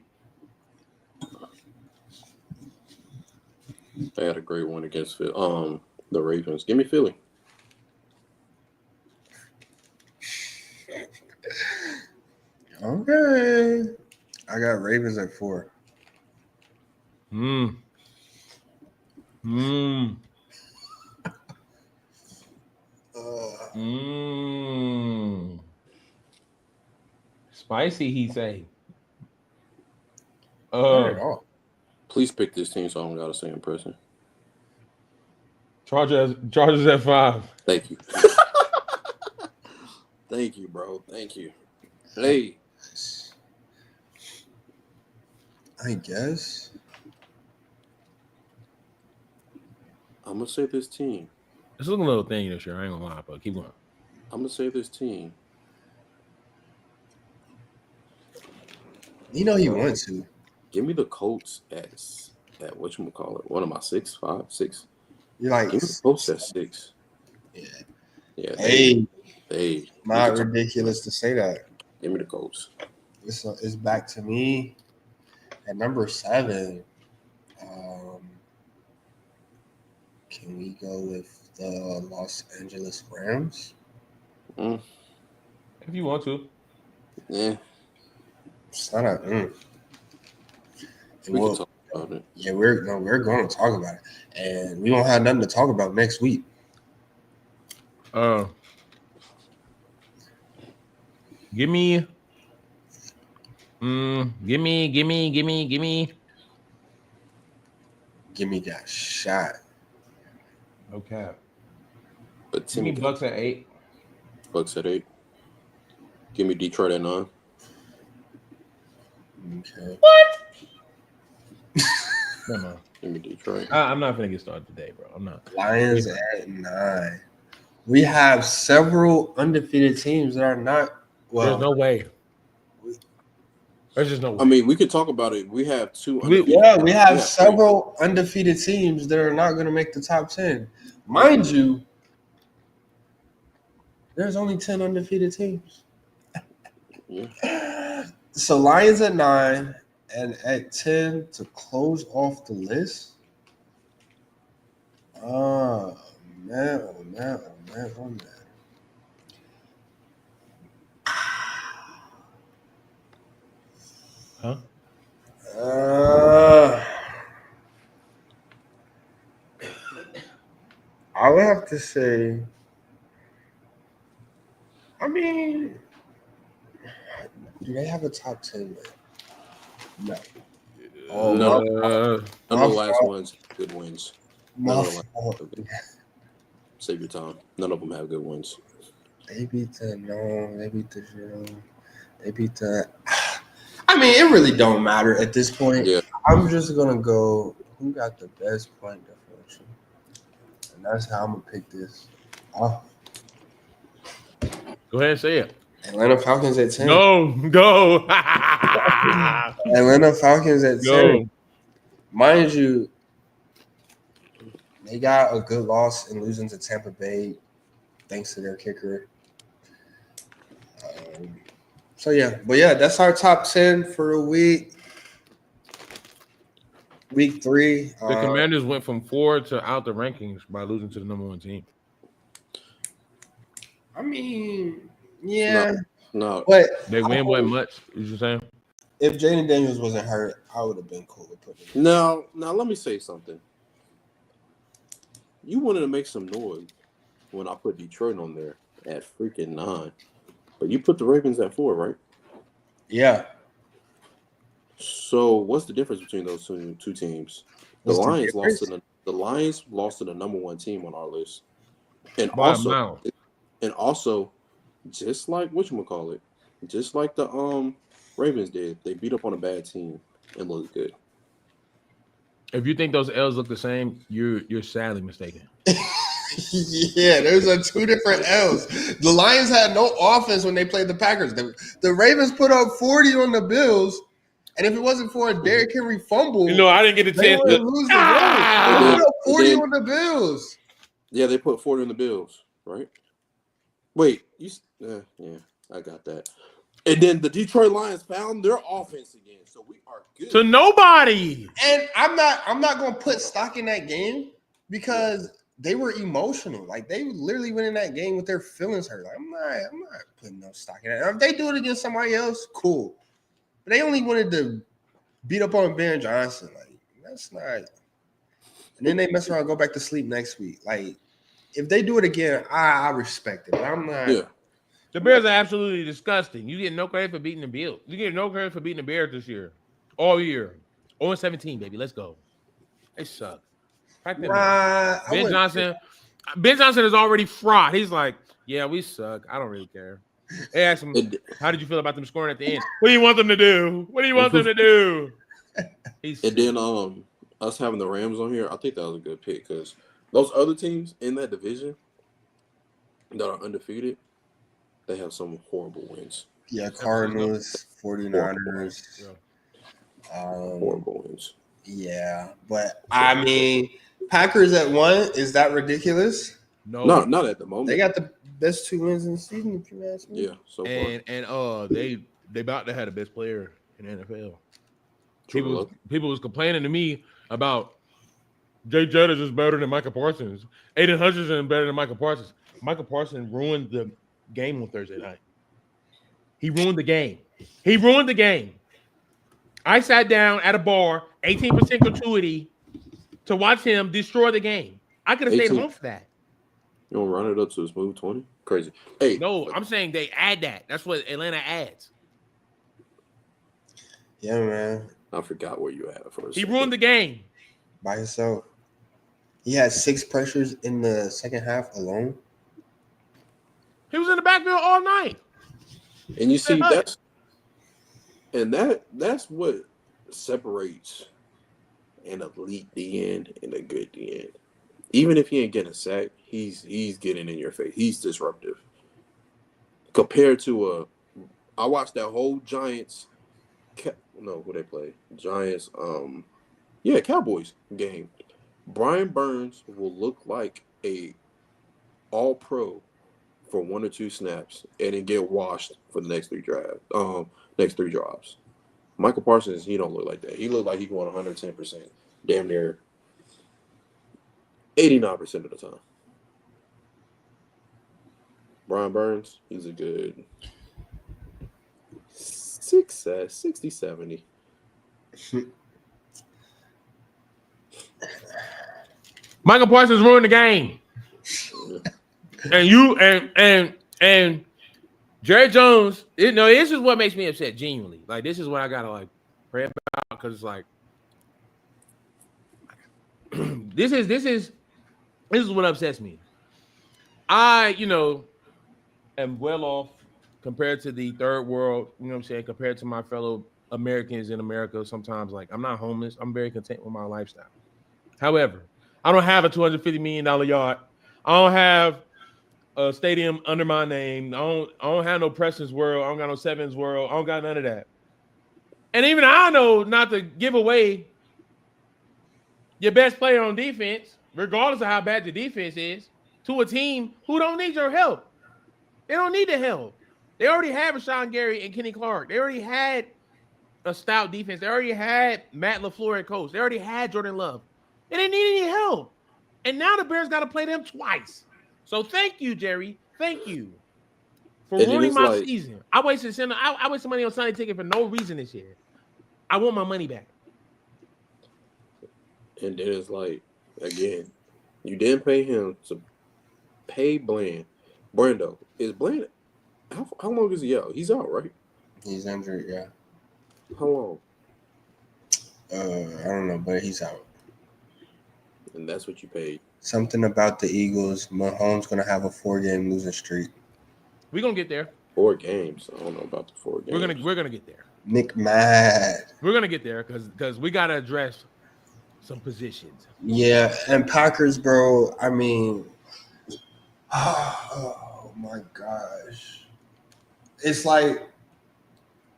They had a great one against the Ravens. Give me Philly. Okay. I got Ravens at 4. Spicy, he say. Not at all. Please pick this team so I don't gotta say in person. Chargers at 5. Thank you. Thank you, bro. Thank you. Hey. I guess. I'm gonna say this team. It's a little thing this year. I ain't gonna lie, but keep going. I'm gonna say this team. You know he wants to. Give me the Colts at whatchamacallit. What am I, 6, 5, 6? You're like, give me the Colts at 6. Yeah. Hey. Not ridiculous to say that. Give me the Colts. It's back to me at number 7. Can we go with the Los Angeles Rams? If you want to. Yeah. It's not a. We can talk about it. Yeah, we're going to talk about it, and we won't have nothing to talk about next week. Give me that shot. Okay. But Give me Bucks at 8. Bucks at 8. Give me Detroit at 9. Okay. What? Never mind. Give me Detroit. I'm not gonna get started today, bro. I'm not. Lions at 9. We have several undefeated teams that are not. Well, there's no way. There's just no way. I mean, we could talk about it. We have 2. We have several undefeated teams that are not going to make the top 10. Mind you, there's only 10 undefeated teams. Yeah. So Lions at 9 and at 10 to close off the list. Oh man. Huh? I would have to say, I mean, do they have a top 10? No. None of the last ones have good wins. Save your time. None of them have good wins. They beat the 0. They beat the. I mean, it really don't matter at this point. Yeah. I'm just gonna go. Who got the best point differential? And that's how I'm gonna pick this. Oh. Go ahead and say it. Atlanta Falcons at 10. Go. Atlanta Falcons at 10. Mind you, they got a good loss in losing to Tampa Bay, thanks to their kicker. That's our top 10 for the week. Week 3. The Commanders went from 4 to out the rankings by losing to the number 1 team. I mean, yeah. No. But they win wasn't much, is you saying? If Jaden Daniels wasn't hurt, I would have been cool with putting it. Now let me say something. You wanted to make some noise when I put Detroit on there at freaking 9. But you put the Ravens at 4, right? Yeah. So what's the difference between those two teams? The Lions lost to the number 1 team on our list. And also, just like whatchamacallit, just like the Ravens did, they beat up on a bad team and looked good. If you think those L's look the same, you're sadly mistaken. Yeah, there's 2 different L's. The Lions had no offense when they played the Packers. The Ravens put up 40 on the Bills, and if it wasn't for a Derrick Henry fumble, I didn't get a chance to lose the game. They put up 40 on the Bills. Yeah, they put 40 on the Bills, right? Wait, yeah, I got that. And then the Detroit Lions found their offense again, so we are good. To nobody. And I'm not going to put stock in that game because they were emotional. Like they literally went in that game with their feelings hurt. Like I'm not putting no stock in that. If they do it against somebody else, cool. But they only wanted to beat up on Ben Johnson. Like that's not. And then they mess around and go back to sleep next week. Like if they do it again, I respect it. But I'm not. Yeah. The Bears are absolutely disgusting. You get no credit for beating the Bills. You get no credit for beating the Bears this year. All year. 0-17, baby. Let's go. They suck. Ben Johnson is already fraud. He's like, yeah, we suck. I don't really care. They asked him, how did you feel about them scoring at the end? What do you want them to do? What do you want them to do? And then us having the Rams on here, I think that was a good pick because those other teams in that division that are undefeated, they have some horrible wins. Yeah, Cardinals, 49ers. Horrible wins. Yeah, but I mean, Packers at 1, is that ridiculous? No, not at the moment. They got the best 2 wins in the season, if you ask me. Yeah, so far. They about to have the best player in the NFL. People was complaining to me about Jay Jettis is better than Michael Parsons. Aiden Hutchinson is better than Michael Parsons. Michael Parsons ruined the game on Thursday night. He ruined the game. I sat down at a bar, 18% gratuity, to watch him destroy the game. I could have stayed home for that. You don't run it up to a smooth 20? Crazy. Hey, no, I'm saying they add that. That's what Atlanta adds. Yeah, man. I forgot where you at for a He second. ruined the game. By himself. He had 6 pressures in the second half alone. He was in the backfield all night. And you see, that's what separates an elite DN and a good DN. Even if he ain't getting a sack, he's getting in your face. He's disruptive. Compared to I watched that whole Giants. Who they play? Giants. Cowboys game. Brian Burns will look like a all-pro for 1 or 2 snaps and then get washed for the next 3 drives. Michael Parsons, he don't look like that. He look like he going 110%, damn near 89% of the time. Brian Burns, he's a good 60, 70. Michael Parsons ruined the game. And Jerry Jones, this is what makes me upset genuinely. Like, this is what I gotta pray about, because it's like this is what upsets me. I, am well off compared to the third world, compared to my fellow Americans in America. Sometimes, I'm not homeless. I'm very content with my lifestyle. However, I don't have a $250 million yacht. I don't have a stadium under my name. I don't have no Preston's World. I don't got no Sevens World. I don't got none of that. And even I know not to give away your best player on defense, regardless of how bad the defense is, to a team who don't need your help. They don't need the help. They already have Rashawn Gary and Kenny Clark. They already had a stout defense. They already had Matt LaFleur at coach. They already had Jordan Love. They didn't need any help. And now the Bears got to play them twice. So thank you, Jerry. Thank you for ruining my season. I wasted money on Sunday ticket for no reason this year. I want my money back. And then it's again, you didn't pay him to pay Brando. Is Bland, how long is he out? He's out, right? He's injured, yeah. How long? I don't know, but he's out. And that's what you paid. Something about the Eagles. Mahomes going to have a 4-game losing streak. We're going to get there. 4 games. I don't know about the 4 games. We're gonna get there. Nick mad. We're going to get there because we got to address some positions. Yeah, and Packers, bro, I mean, oh my gosh. It's like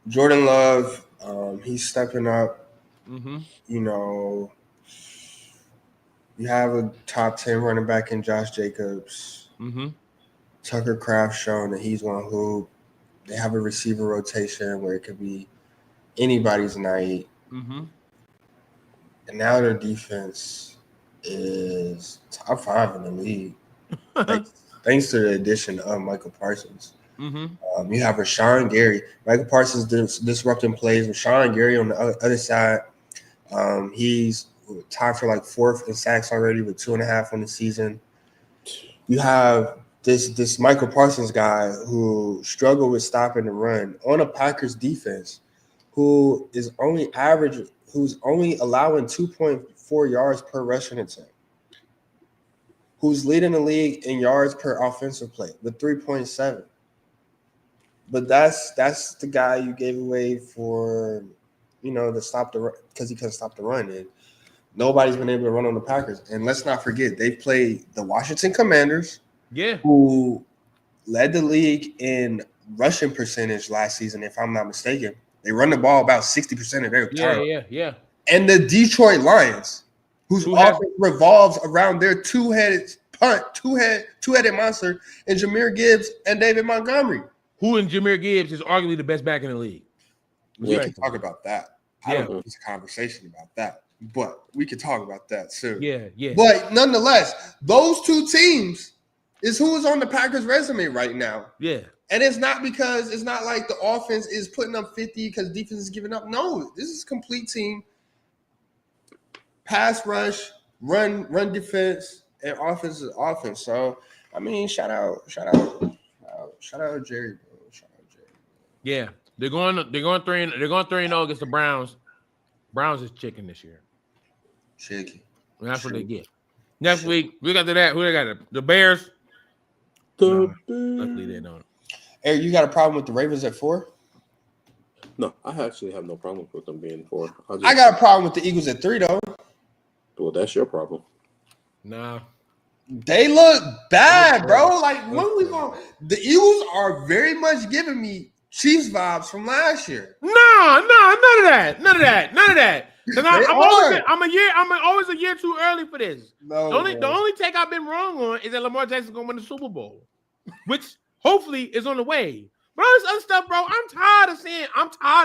Jordan Love, he's stepping up. Mm-hmm. You have a top 10 running back in Josh Jacobs. Mm-hmm. Tucker Kraft showing that he's going to hoop. They have a receiver rotation where it could be anybody's night. Mm-hmm. And now their defense, is top 5 in the league. Thanks to the addition of Michael Parsons. Mm-hmm. You have Rashawn Gary. Michael Parsons disrupting plays. Rashawn Gary on the other side, he's tied for like 4th in sacks already with 2.5 on the season. You have this Michael Parsons guy who struggled with stopping the run on a Packers defense, who's only allowing 2.4 yards per rushing attempt, who's leading the league in yards per offensive play with 3.7. But that's the guy you gave away for, to stop the run because he couldn't stop the run. And nobody's been able to run on the Packers. And let's not forget, they played the Washington Commanders, who led the league in rushing percentage last season, if I'm not mistaken. They run the ball about 60% of their time. Yeah. And the Detroit Lions, whose offense revolves around their two-headed monster, and Jahmyr Gibbs and David Montgomery. Who in Jahmyr Gibbs is arguably the best back in the league. We can talk about that. I don't know if it's a conversation about that, but we can talk about that soon. Yeah. But nonetheless, those two teams is who is on the Packers' resume right now. Yeah. And it's not like the offense is putting up 50 because defense is giving up. No, this is a complete team. Pass rush, run defense, and offense is offense. So, I mean, shout out Jerry, bro. Shout out Jerry. Yeah, they're going 3-0 against the Browns. Browns is chicken this year. Chicken. And that's what they get. Next week we got to that. Who they got? The Bears. Luckily they don't. Eric, you got a problem with the Ravens at 4? No, I actually have no problem with them being 4. I got a problem with the Eagles at 3, though. Well, that's your problem. Nah. They look bad, bro. Like, when we going? The Eagles are very much giving me Chiefs vibes from last year. No, none of that. I'm always a year too early for this. No, the only take I've been wrong on is that Lamar Jackson's gonna win the Super Bowl, which hopefully is on the way. Bro, this other stuff, bro. I'm tired of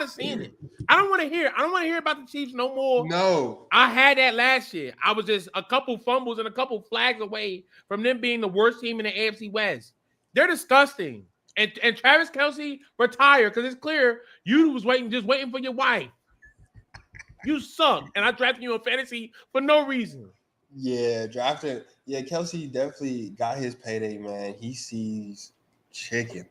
seeing it. I don't want to hear about the Chiefs no more. No. I had that last year. I was just a couple fumbles and a couple flags away from them being the worst team in the AFC West. They're disgusting. And Travis Kelce retired because it's clear you was just waiting for your wife. You suck. And I drafted you in fantasy for no reason. Yeah, drafted. Yeah, Kelce definitely got his payday, man. He sees chicken.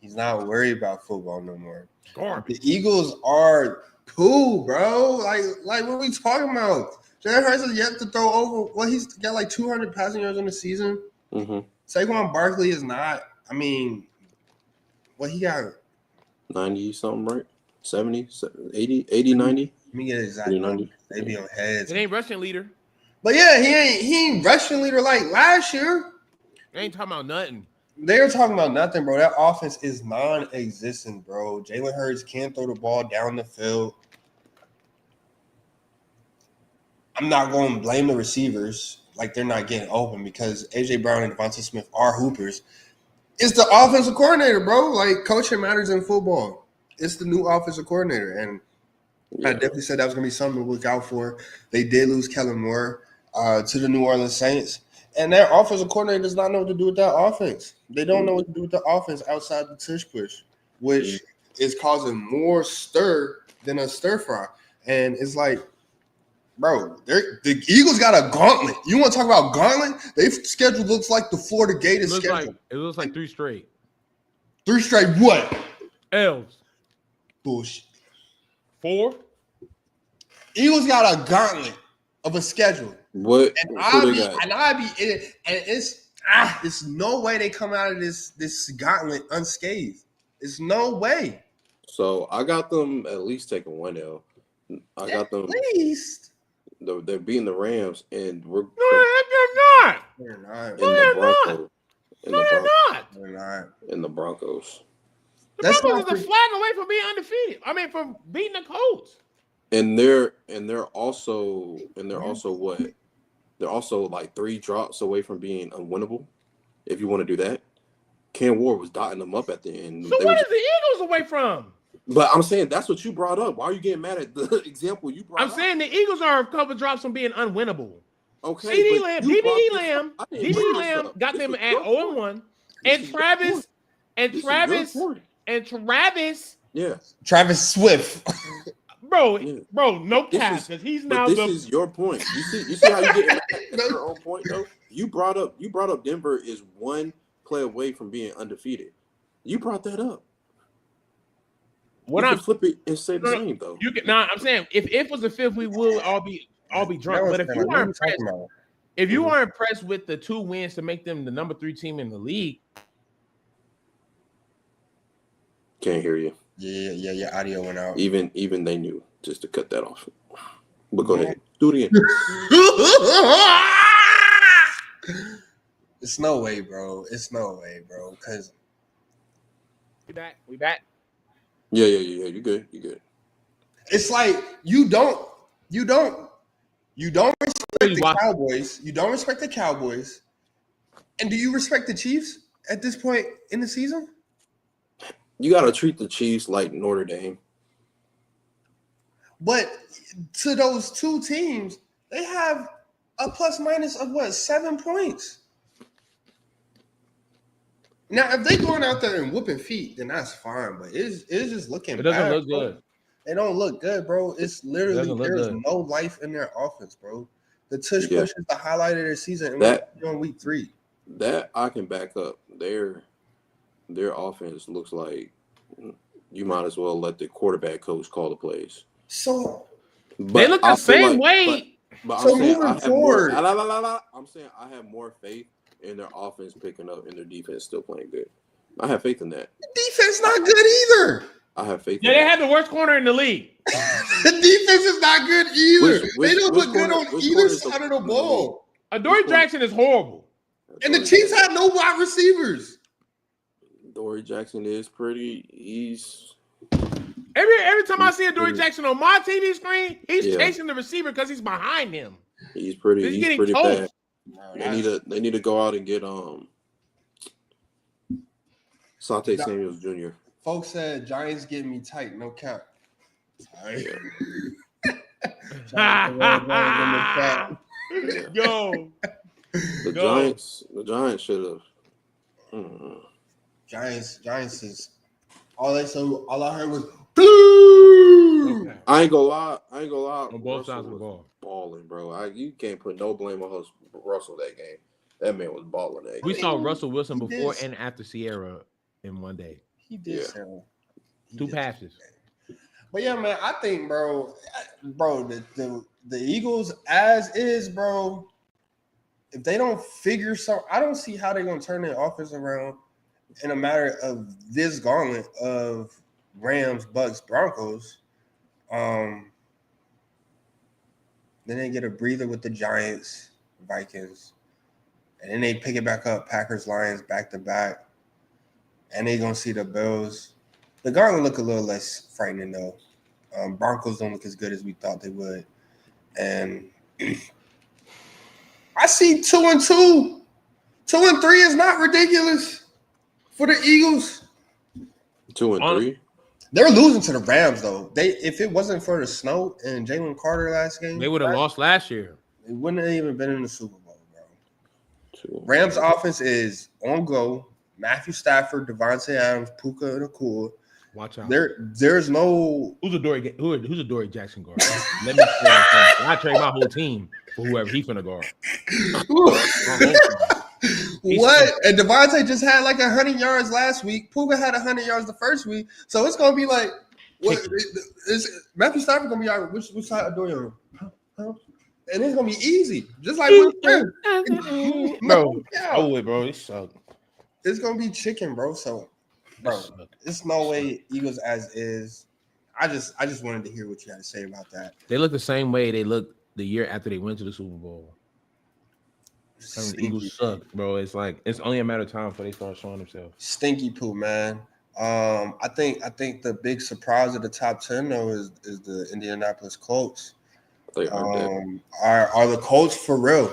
He's not worried about football no more. Garbage. The Eagles are cool, bro. Like what are we talking about? Jalen Hurts has yet to throw over. Well, he's got like 200 passing yards in the season. Mm-hmm. Saquon Barkley is not. I mean, what he got? 90 something, right? 70, 80, 90. Let me get it exactly. 90. They be on heads. It ain't rushing leader. But yeah, he ain't rushing leader like last year. They ain't talking about nothing. They're talking about nothing, bro. That offense is non-existent, bro. Jalen Hurts can't throw the ball down the field. I'm not going to blame the receivers like they're not getting open because A.J. Brown and Devontae Smith are hoopers. It's the offensive coordinator, bro. Like, coaching matters in football. It's the new offensive coordinator, and I definitely said that was going to be something to look out for. They did lose Kellen Moore to the New Orleans Saints. And their offensive coordinator does not know what to do with that offense. They don't know what to do with the offense outside the tush push, which is causing more stir than a stir fry. And it's like, bro, the Eagles got a gauntlet. You want to talk about gauntlet? Their schedule looks like the Florida Gators schedule. It looks like 3 straight. 3 straight what? L's. Bullshit. 4? Eagles got a gauntlet of a schedule. What? It's no way they come out of this gauntlet unscathed. It's no way. So I got them at least taking 1 L. I got them at least. They're beating the Rams, and we're No, They're not. In the Broncos. The Broncos is a flag away from being undefeated. I mean, from beating the Colts. And they're also what? They're also like 3 drops away from being unwinnable. If you want to do that, Cam Ward was dotting them up at the end. So what is the Eagles away from? But I'm saying that's what you brought up. Why are you getting mad at the example you brought up? I'm saying the Eagles are a couple drops from being unwinnable. Okay, CD but Lamb, you brought DBE this Lamb, up. I didn't bring DBE this Lamb up. got This them was at your 0 point. 1, This and is your Travis point. and This is your Travis point. and Travis, Yeah, Travis Swift. bro, yeah. no This cap, is, because he's but now this the. is your point. You see how you get mad at your own point though. You brought up Denver is one play away from being undefeated. You brought that up. What You I'm can flip it and say the no, same though. you can. Nah, I'm saying if was the fifth, we will all be drunk. But if you are impressed, if you are impressed with the 2 wins to make them the number 3 team in the league, Can't hear you. Yeah, your audio went out. Even they knew just to cut that off. But go ahead, do it again. It's no way, bro. It's no way, bro. Because we back. Yeah. You good. it's like you don't respect the Cowboys. You don't respect the Cowboys. And do you respect the Chiefs at this point in the season? You got to treat the Chiefs like Notre Dame. But to those 2 teams, they have a plus minus of what, 7 points. Now, if they going out there and whooping feet, then that's fine. But it's just looking bad. It doesn't look bro. good. They don't look good, bro. It's literally there's no life in their offense, bro. The tush push is the highlight of their season, and we're on week 3. That I can back up. Their offense looks like you might as well let the quarterback coach call the plays. So they look the same way. But so I'm saying moving forward, I'm saying I have more faith in their offense picking up and their defense still playing good. I have faith in that. Defense not good either. I have faith. Yeah, they have the worst corner in the league. The defense is not good either. They don't look good on either side of the ball. Adoree Jackson is horrible. And the Chiefs have no wide receivers. Adoree Jackson is pretty. He's every time I see Adoree Jackson on my TV screen, he's chasing the receiver because he's behind him. He's pretty. He's pretty bad. No, they need to go out and get Sante Samuels Jr. Folks said Giants getting me tight, no cap. Sorry. Yo. The Giants should have. Giants is all I heard was blue. Okay. I ain't gonna lie. On both sides of the ball. Balling, bro. You can't put no blame on Russell that game. That man was balling that We game. saw Russell Wilson before and after Sierra in one day. He did sound. 2 passes. But yeah, man, I think, bro, the Eagles as is, bro. If they don't figure something, I don't see how they're gonna turn their offense around in a matter of this gauntlet of Rams, Bucks, Broncos. Then they get a breather with the Giants, Vikings, and then they pick it back up, Packers, Lions, back to back, and they're gonna see the Bills. The gauntlet look a little less frightening though. Broncos don't look as good as we thought they would, and I see 2-2. 2-3 is not ridiculous for the Eagles. 2-3. They're losing to the Rams though. If it wasn't for the snow and Jalen Carter last game, they would have lost last year. It wouldn't have even been in the Super Bowl, bro. Rams offense is on go. Matthew Stafford, Devontae Adams, Puka Nacua. Watch out. There's no who's Adoree Jackson guard? Let me say that. I trade my whole team for whoever he's gonna guard. What? And Devontae just had like 100 yards last week. Puka had 100 yards the first week. So it's gonna be like, what? Is Matthew Stafford gonna be out? Which side Adoree on? Huh? And it's gonna be easy, just like bro. Bro, it sucked. It's gonna be chicken, bro. So, bro, it's no way Eagles as is. I just wanted to hear what you had to say about that. They look the same way they looked the year after they went to the Super Bowl. The Eagles suck, bro. It's like it's only a matter of time before they start showing themselves. Stinky poo, man. I think the big surprise of the top 10 though is the Indianapolis Colts. They are the Colts for real?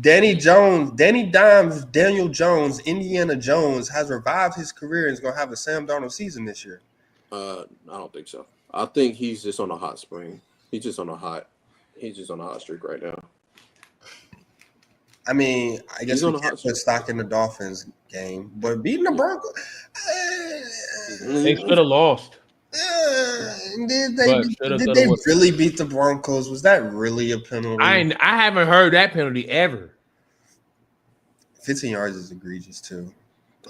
Danny Jones, Daniel Jones, Indiana Jones has revived his career and is gonna have a Sam Darnold season this year. I don't think so. I think he's just on a hot spring. He's just on a hot. He's just on a hot streak right now. I mean, I guess He's on we a hot can't put stock in the Dolphins game, but beating the Broncos, They should have lost. did But shoulda, they woulda. really beat the Broncos? Was that really a penalty? I haven't heard that penalty ever. 15 yards is egregious too.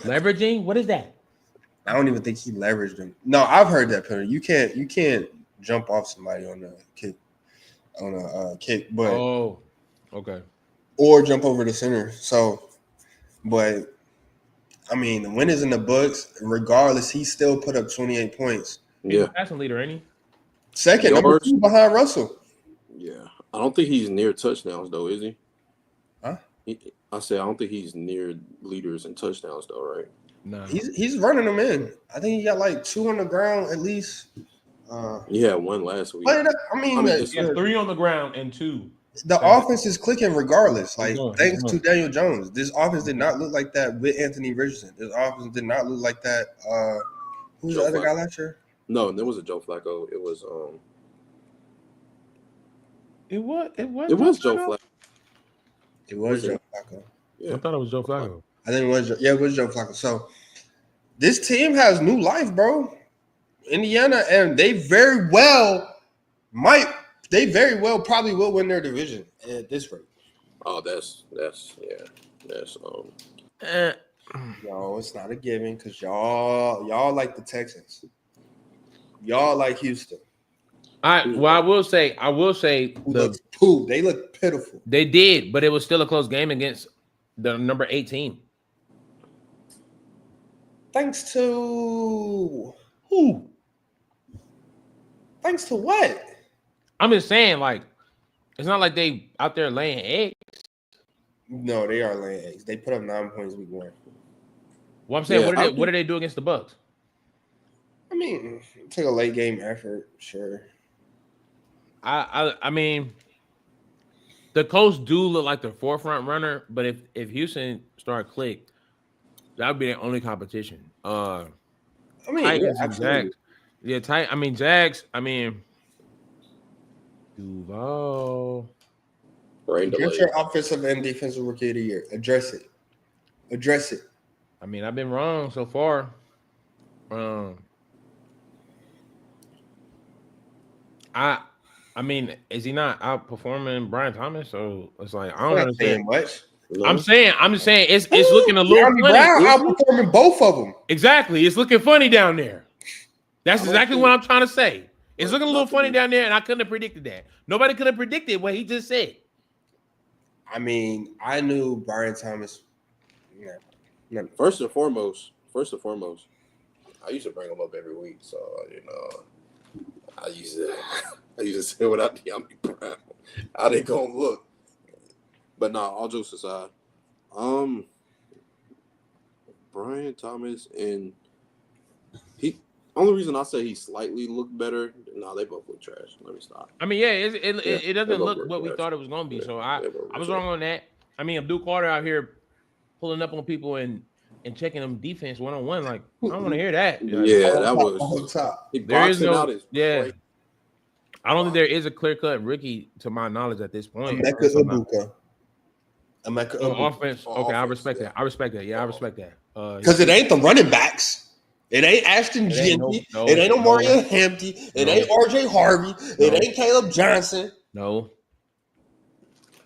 Leveraging? What is that? I don't even think he leveraged him. No, I've heard that penalty. You can't jump off somebody on a kick, but Oh, okay. or jump over the center. So, but I mean, the win is in the books. Regardless, he still put up 28 points. He's a passing leader, ain't he? Second, number 2 behind Russell. Yeah, I don't think he's near touchdowns though, is he? Huh? I said I don't think he's near leaders in touchdowns though, right? No. He's running them in. I think he got like 2 on the ground at least. He had one last week. But He has 3 on the ground and 2. The offense is clicking regardless. Like, It's going. thanks to Daniel Jones. This offense did not look like that with Anthony Richardson. This offense did not look like that. Who's Joe the other Flacco. guy last year? No, there was a Joe Flacco. It was It was Joe Flacco. It was Joe Flacco. Yeah. I thought it was Joe Flacco. I think it was. It was Joe Flacco. So this team has new life, bro. Indiana, and they very well probably will win their division at this rate. Oh, that's No, it's not a given because y'all like the Texans. Y'all like Houston. I will say They look pitiful. they did, but it was still a close game against the number 18. Thanks to Who? Thanks to what? I'm just saying, like, it's not like they out there laying eggs. No, they are laying eggs. They put up 9 points week 1. Well, I'm saying, Yeah, what did they do against the Bucks? I mean, it took a late game effort, sure. I mean, the Colts do look like the forefront runner, but if Houston start click, that would be their only competition. I mean, Titans yeah, and Jags. Yeah, Jags. I mean, Duval. rain Get delay. your offensive and defensive rookie of the year. Address it. I mean, I've been wrong so far. I mean, is he not outperforming Brian Thomas? So it's like I don't understand. Much. No. I'm just saying it's looking a little funny. Brown outperforming both of them. Exactly, it's looking funny down there. That's exactly what I'm trying to say. It's looking a little funny down there, and I couldn't have predicted that. Nobody could have predicted what he just said. I mean, I knew Brian Thomas. Yeah. First and foremost, I used to bring him up every week, so I used to say without De'Ami Brown, how they gonna look. But nah, all jokes aside, Brian Thomas and he. Only reason I say he slightly looked better. No, they both look trash. Let me stop. I mean, it doesn't look what we thought it was going to be. Yeah, So I was wrong on that. I mean, Abdul Carter out here pulling up on people and checking them defense one-on-one. Like, I don't want to hear that. Yeah, that was. He There is boxing no. out his Yeah. play. I don't think there is a clear-cut rookie to my knowledge at this point. Emeka Ibuka. Offense. Okay, I respect that. I respect that. Yeah, I respect that. Because it ain't the running backs. It ain't Ashton It ain't Jenkins. no- It ain't no. Mario Hampton. It No. ain't RJ Harvey. It No. ain't Caleb Johnson. No.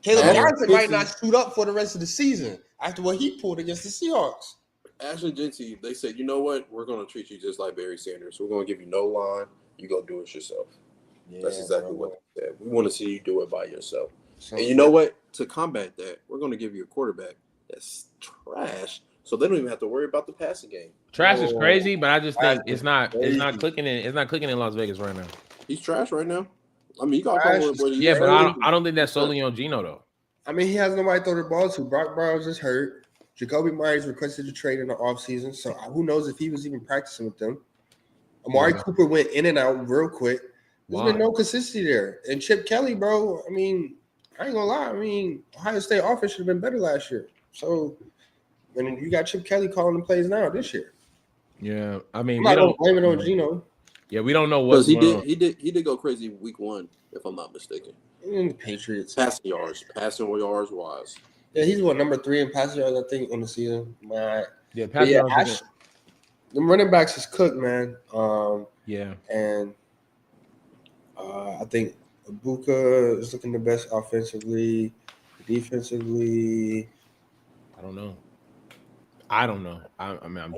Caleb Ashton Johnson might Jenkins- not shoot up for the rest of the season after what he pulled against the Seahawks. Ashton Jenkins, they said, you know what? We're going to treat you just like Barry Sanders. We're going to give you no line. You go do it yourself. That's exactly what they said. We want to see you do it by yourself. And you know what? To combat that, we're going to give you a quarterback that's trash, so they don't even have to worry about the passing game. Trash is crazy, but I just think Trash it's not crazy. clicking in Las Vegas right now. He's trash right now. I mean, you got to Trash call is- him what he Yeah, is. but I don't think that's solely on Geno though. I mean, he has nobody to throw the ball to. Brock Bowers is hurt. Jacoby Myers requested a trade in the offseason, so who knows if he was even practicing with them. Amari Cooper went in and out real quick. There's been no consistency there. And Chip Kelly, bro, I mean, I ain't gonna lie. I mean, Ohio State offense should have been better last year. So, and you got Chip Kelly calling the plays now this year. Yeah, I mean, I'm not gonna blame it on Geno. Yeah, we don't know Because what's going on. he did go crazy week 1, if I'm not mistaken. In the Patriots. Passing yards wise. Yeah, he's number 3 in passing yards, I think, on the season. Yeah, But passing yards. the running backs is cooked, man. Yeah. And I think Ibuka is looking the best offensively, defensively. I don't know. I mean, I'm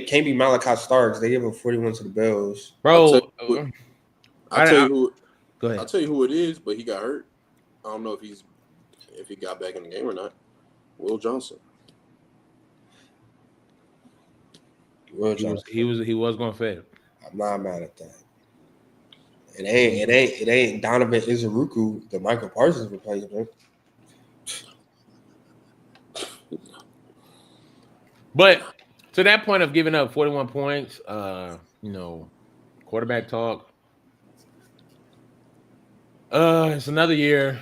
can't be Malachi Starks. They give him 41 to the Bills, bro. I'll tell you who. Go ahead. I'll tell you who it is, but he got hurt. I don't know if he got back in the game or not. Will Johnson. He was going to fail. I'm not mad at that. It ain't Donovan Izuruku, the Michael Parsons replacement. But to that point of giving up 41 points, quarterback talk. It's another year,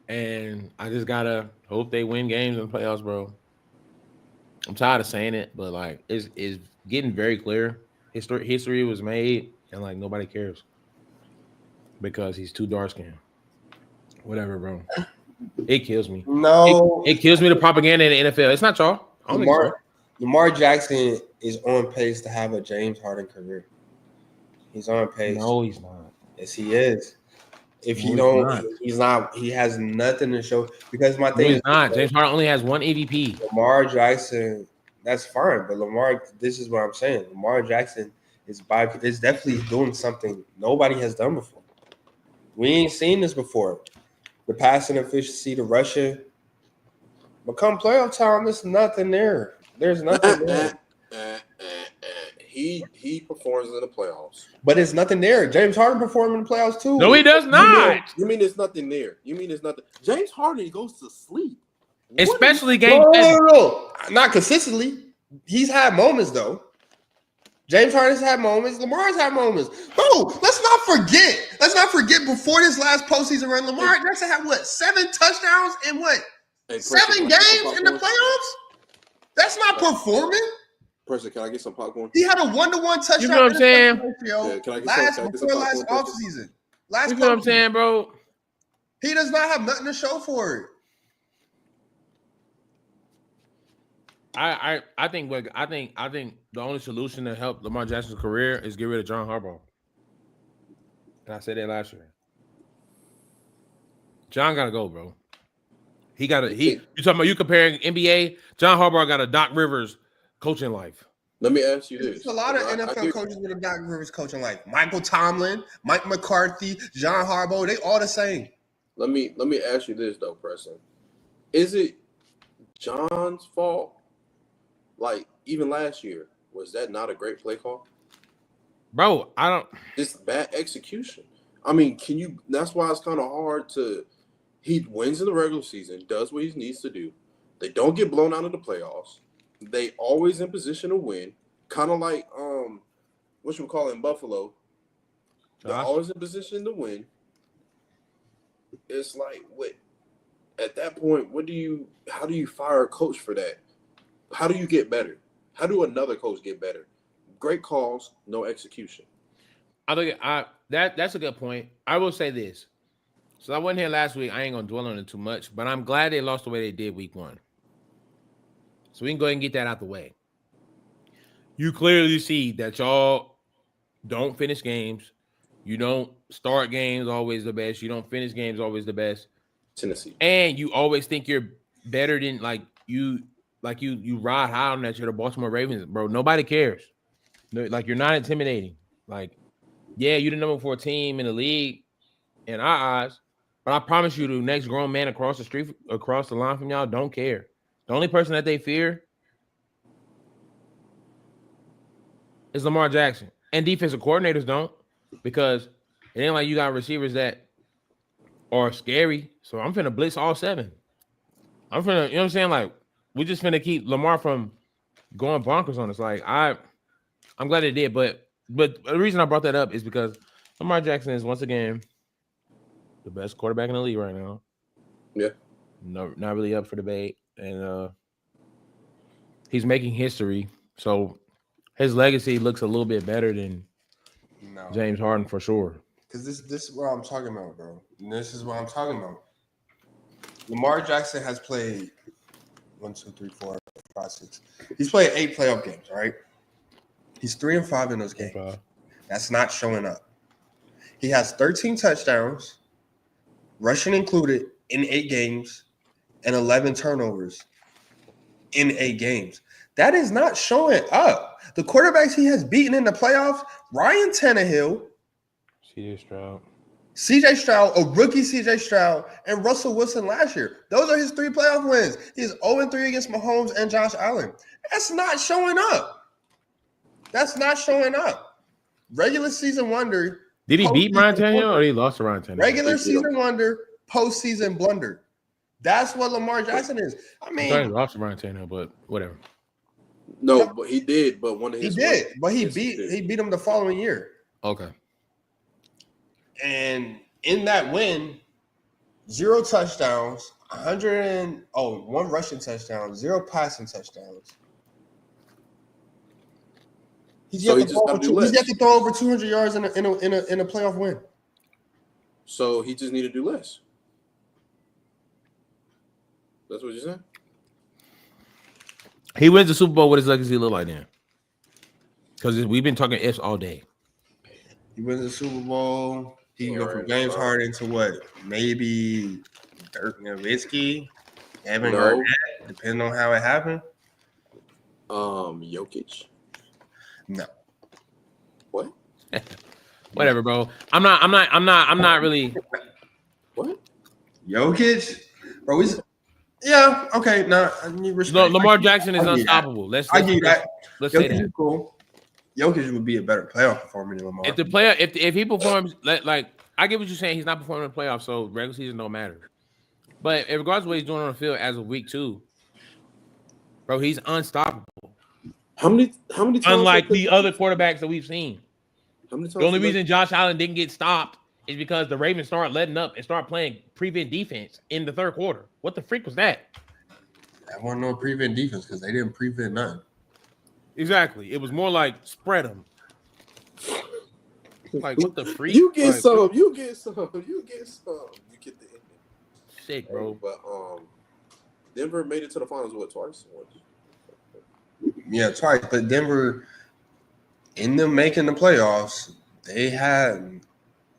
and I just gotta hope they win games in the playoffs, bro. I'm tired of saying it, but like it's getting very clear. History was made, and like nobody cares because he's too dark skinned. Whatever, bro. It kills me. No, it kills me the propaganda in the NFL. It's not y'all. Lamar Jackson is on pace to have a James Harden career. He's on pace. No, he's not. Yes, he is. If he's not. He has nothing to show. Because my thing is not. James Harden only has 1 MVP. Lamar Jackson, that's fine. But this is what I'm saying. Lamar Jackson is definitely doing something nobody has done before. We ain't seen this before. The passing efficiency, the rushing. But come playoff time, there's nothing there. There's nothing there. He performs in the playoffs. But it's nothing there. James Harden performed in the playoffs too. No, he does not. You mean it's nothing there? You mean it's nothing? James Harden goes to sleep. Especially game. No. Not consistently. He's had moments though. James Harden's had moments. Lamar's had moments. Bro, let's not forget before this last postseason run, Lamar Jackson had 7 touchdowns in 7 games in the playoffs? That's not performing. Person, can I get some popcorn? He had a 1-to-1 touchdown. You know what I'm saying? Last offseason. You know what I'm saying, bro? He does not have nothing to show for it. I think the only solution to help Lamar Jackson's career is get rid of John Harbaugh. And I said that last year. John gotta go, bro. You talking about you comparing NBA? John Harbaugh got a Doc Rivers coaching life. Let me ask you this. There's a lot of NFL coaches with a Doc Rivers coaching life. Michael Tomlin, Mike McCarthy, John Harbaugh, they all the same. Let me ask you this though, Preston. Is it John's fault? Like, even last year, was that not a great play call? Bro, I don't. Just bad execution. I mean, that's why it's kind of hard to. He wins in the regular season, does what he needs to do. They don't get blown out of the playoffs. They always in position to win. Kind of like, what you call in Buffalo. They're always in position to win. It's like, at that point, how do you fire a coach for that? How do you get better? How do another coach get better? Great calls, no execution. I think that's a good point. I will say this. So I wasn't here last week. I ain't gonna dwell on it too much, but I'm glad they lost the way they did week 1. So we can go ahead and get that out the way. You clearly see that y'all don't finish games. You don't start games always the best. You don't finish games always the best. Tennessee. And you always think you're better than you ride high on that you're the Baltimore Ravens, bro. Nobody cares. Like, you're not intimidating. Like, yeah, you're the number 4 team in the league in our eyes, but I promise you the next grown man across the street, across the line from y'all don't care. The only person that they fear is Lamar Jackson. And defensive coordinators don't, because it ain't like you got receivers that are scary. So I'm finna blitz all 7. I'm finna, you know what I'm saying? Like, we just finna keep Lamar from going bonkers on us. Like, I'm glad they did, but the reason I brought that up is because Lamar Jackson is once again the best quarterback in the league right now. Yeah. No, not really up for debate. And he's making history. So his legacy looks a little bit better than No. James Harden for sure. Because this is what I'm talking about, bro. And this is what I'm talking about. Lamar Jackson has played 1, 2, 3, 4, 5, 6. He's played 8 playoff games, right? He's 3-5 in those games. Okay. That's not showing up. He has 13 touchdowns, rushing included, in 8 games, and 11 turnovers in 8 games. That is not showing up. The quarterbacks he has beaten in the playoffs, Ryan Tannehill, CJ Stroud, a rookie CJ Stroud, and Russell Wilson last year. Those are his 3 playoff wins. He's 0-3 against Mahomes and Josh Allen. That's not showing up. That's not showing up. Regular season wonder. Did he beat Ryan Tannehill or he lost to Ryan Tannehill? Regular season wonder, postseason blunder. That's what Lamar Jackson is. I mean, he lost to Ryan Tannehill, but whatever. No, but he did. But one of his he did, but he beat him the following year. Okay. And in that win, 0 touchdowns, 1 rushing touchdown, 0 passing touchdowns. He's yet to throw over 200 yards in a playoff win. So he just need to do less. That's what you said? He wins the Super Bowl. What does legacy look like then? Because we've been talking ifs all day. He wins the Super Bowl. He can go from James Harden to what? Maybe Dirk Nowitzki, Evan Garnett, depending on how it happened. Jokic. No. What? Whatever, bro. I'm not really. What? Jokic, bro. Yeah. Okay. No, Lamar Jackson is unstoppable. Let's say that. Cool. Jokic would be a better playoff performer than Lamar. If he performs like I get what you're saying, he's not performing in the playoffs, so regular season don't matter. But in regards to what he's doing on the field as of week 2, bro, he's unstoppable. How many times? Unlike the other quarterbacks that we've seen. How many times? The only reason Josh Allen didn't get stopped is because the Ravens started letting up and start playing prevent defense in the 3rd quarter. What the freak was that? That wasn't no prevent defense because they didn't prevent nothing. Exactly. It was more like spread them. Like, what the freak? You get some. You get the sick, bro. But Denver made it to the finals twice? Yeah, twice. But Denver, in them making the playoffs, they had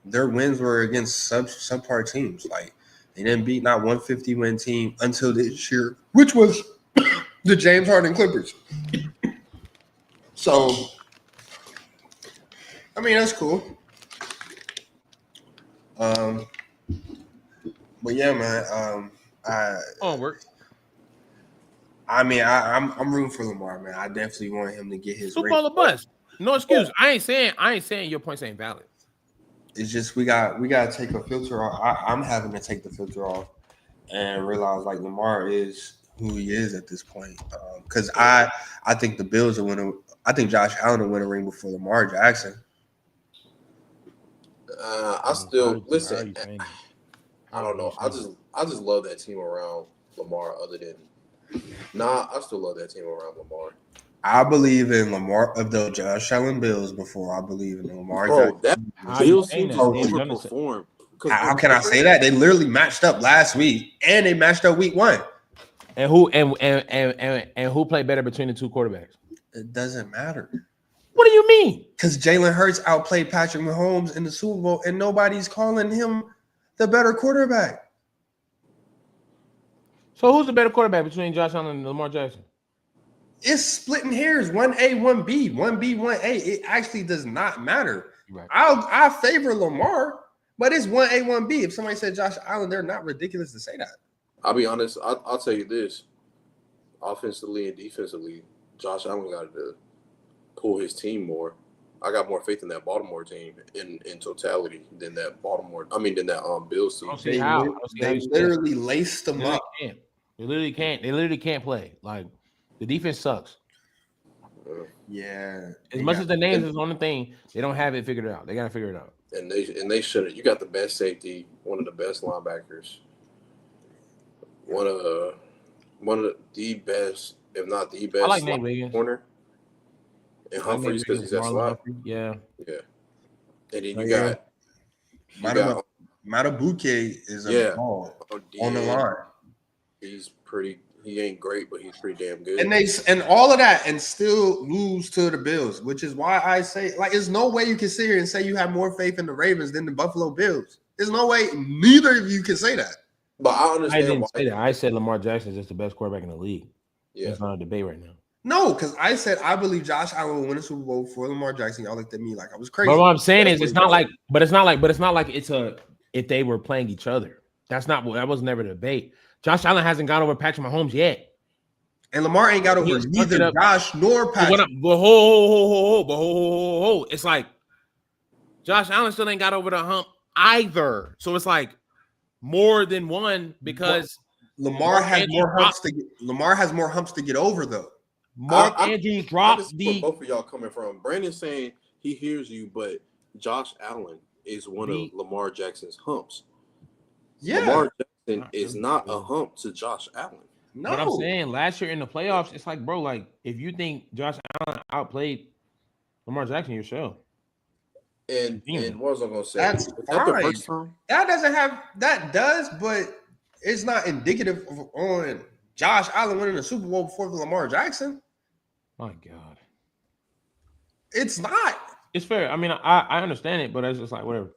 their wins were against subpar teams. Like they didn't beat not 150-win team until this year, which was the James Harden Clippers. So, I mean, that's cool. But yeah, man. Onward. I'm rooting for Lamar, man. I definitely want him to get his Super Bowl or bust. No excuse. I ain't saying your points ain't valid. It's just we gotta take a filter off. I'm having to take the filter off and realize like Lamar is who he is at this point. Because I think the Bills are winning. I think Josh Allen will win a ring before Lamar Jackson. I still listen. I don't know. I just love that team around Lamar. I still love that team around Lamar. I believe in Lamar of the Josh Allen Bills before I believe in Lamar. Bro, that Bills team overperformed. How can I say that? They literally matched up last week, and they matched up week 1. And who played better between the 2 quarterbacks? It doesn't matter. What do you mean? Because Jalen Hurts outplayed Patrick Mahomes in the Super Bowl, and nobody's calling him the better quarterback. So who's the better quarterback between Josh Allen and Lamar Jackson? It's splitting hairs, 1A, 1B, 1B, 1A. It actually does not matter. Right. I favor Lamar, but it's 1A, 1B. If somebody said Josh Allen, they're not ridiculous to say that. I'll be honest. I'll tell you this. Offensively and defensively, Josh Allen got to pull his team more. I got more faith in that Baltimore team in totality than that Bills team. They literally laced them up. They literally can't play. Like the defense sucks. Yeah. As much as the names is on the thing, they don't have it figured out. They gotta figure it out. And they shouldn't. You got the best safety, one of the best linebackers, one of the best, if not the best, I like Nate Wiggins. corner. And Humphreys because he's that slot. Yeah. And then Oh, you yeah. got Matabuke is a ball on the line. He's pretty. He ain't great, but he's pretty damn good. And all of that, and still lose to the Bills, which is why I say, like, there's no way you can sit here and say you have more faith in the Ravens than the Buffalo Bills. There's no way neither of you can say that. But I understand. I didn't say that. I said Lamar Jackson is just the best quarterback in the league. Yeah, it's not a debate right now. No, because I said I believe Josh Allen will win a Super Bowl for Lamar Jackson. Y'all looked at me like I was crazy. But what I'm saying is, it's not like it's a if they were playing each other. That was never the debate. Josh Allen hasn't got over Patrick Mahomes yet. And Lamar ain't got over neither Josh nor Patrick. It's like Josh Allen still ain't got over the hump either. So it's like more than one because Lamar has more humps to get over though. Mark Andrews dropped where both of y'all coming from. Brandon's saying he hears you, but Josh Allen is one of Lamar Jackson's humps. Yeah. Lamar Jackson is not a hump to Josh Allen. No. But I'm saying last year in the playoffs, it's like, bro, like if you think Josh Allen outplayed Lamar Jackson, you're sure. And what was I gonna say? That's fine. The first time? That does, but it's not indicative of on Josh Allen winning the Super Bowl before Lamar Jackson. My God. It's not. It's fair. I mean, I understand it, but it's just like whatever.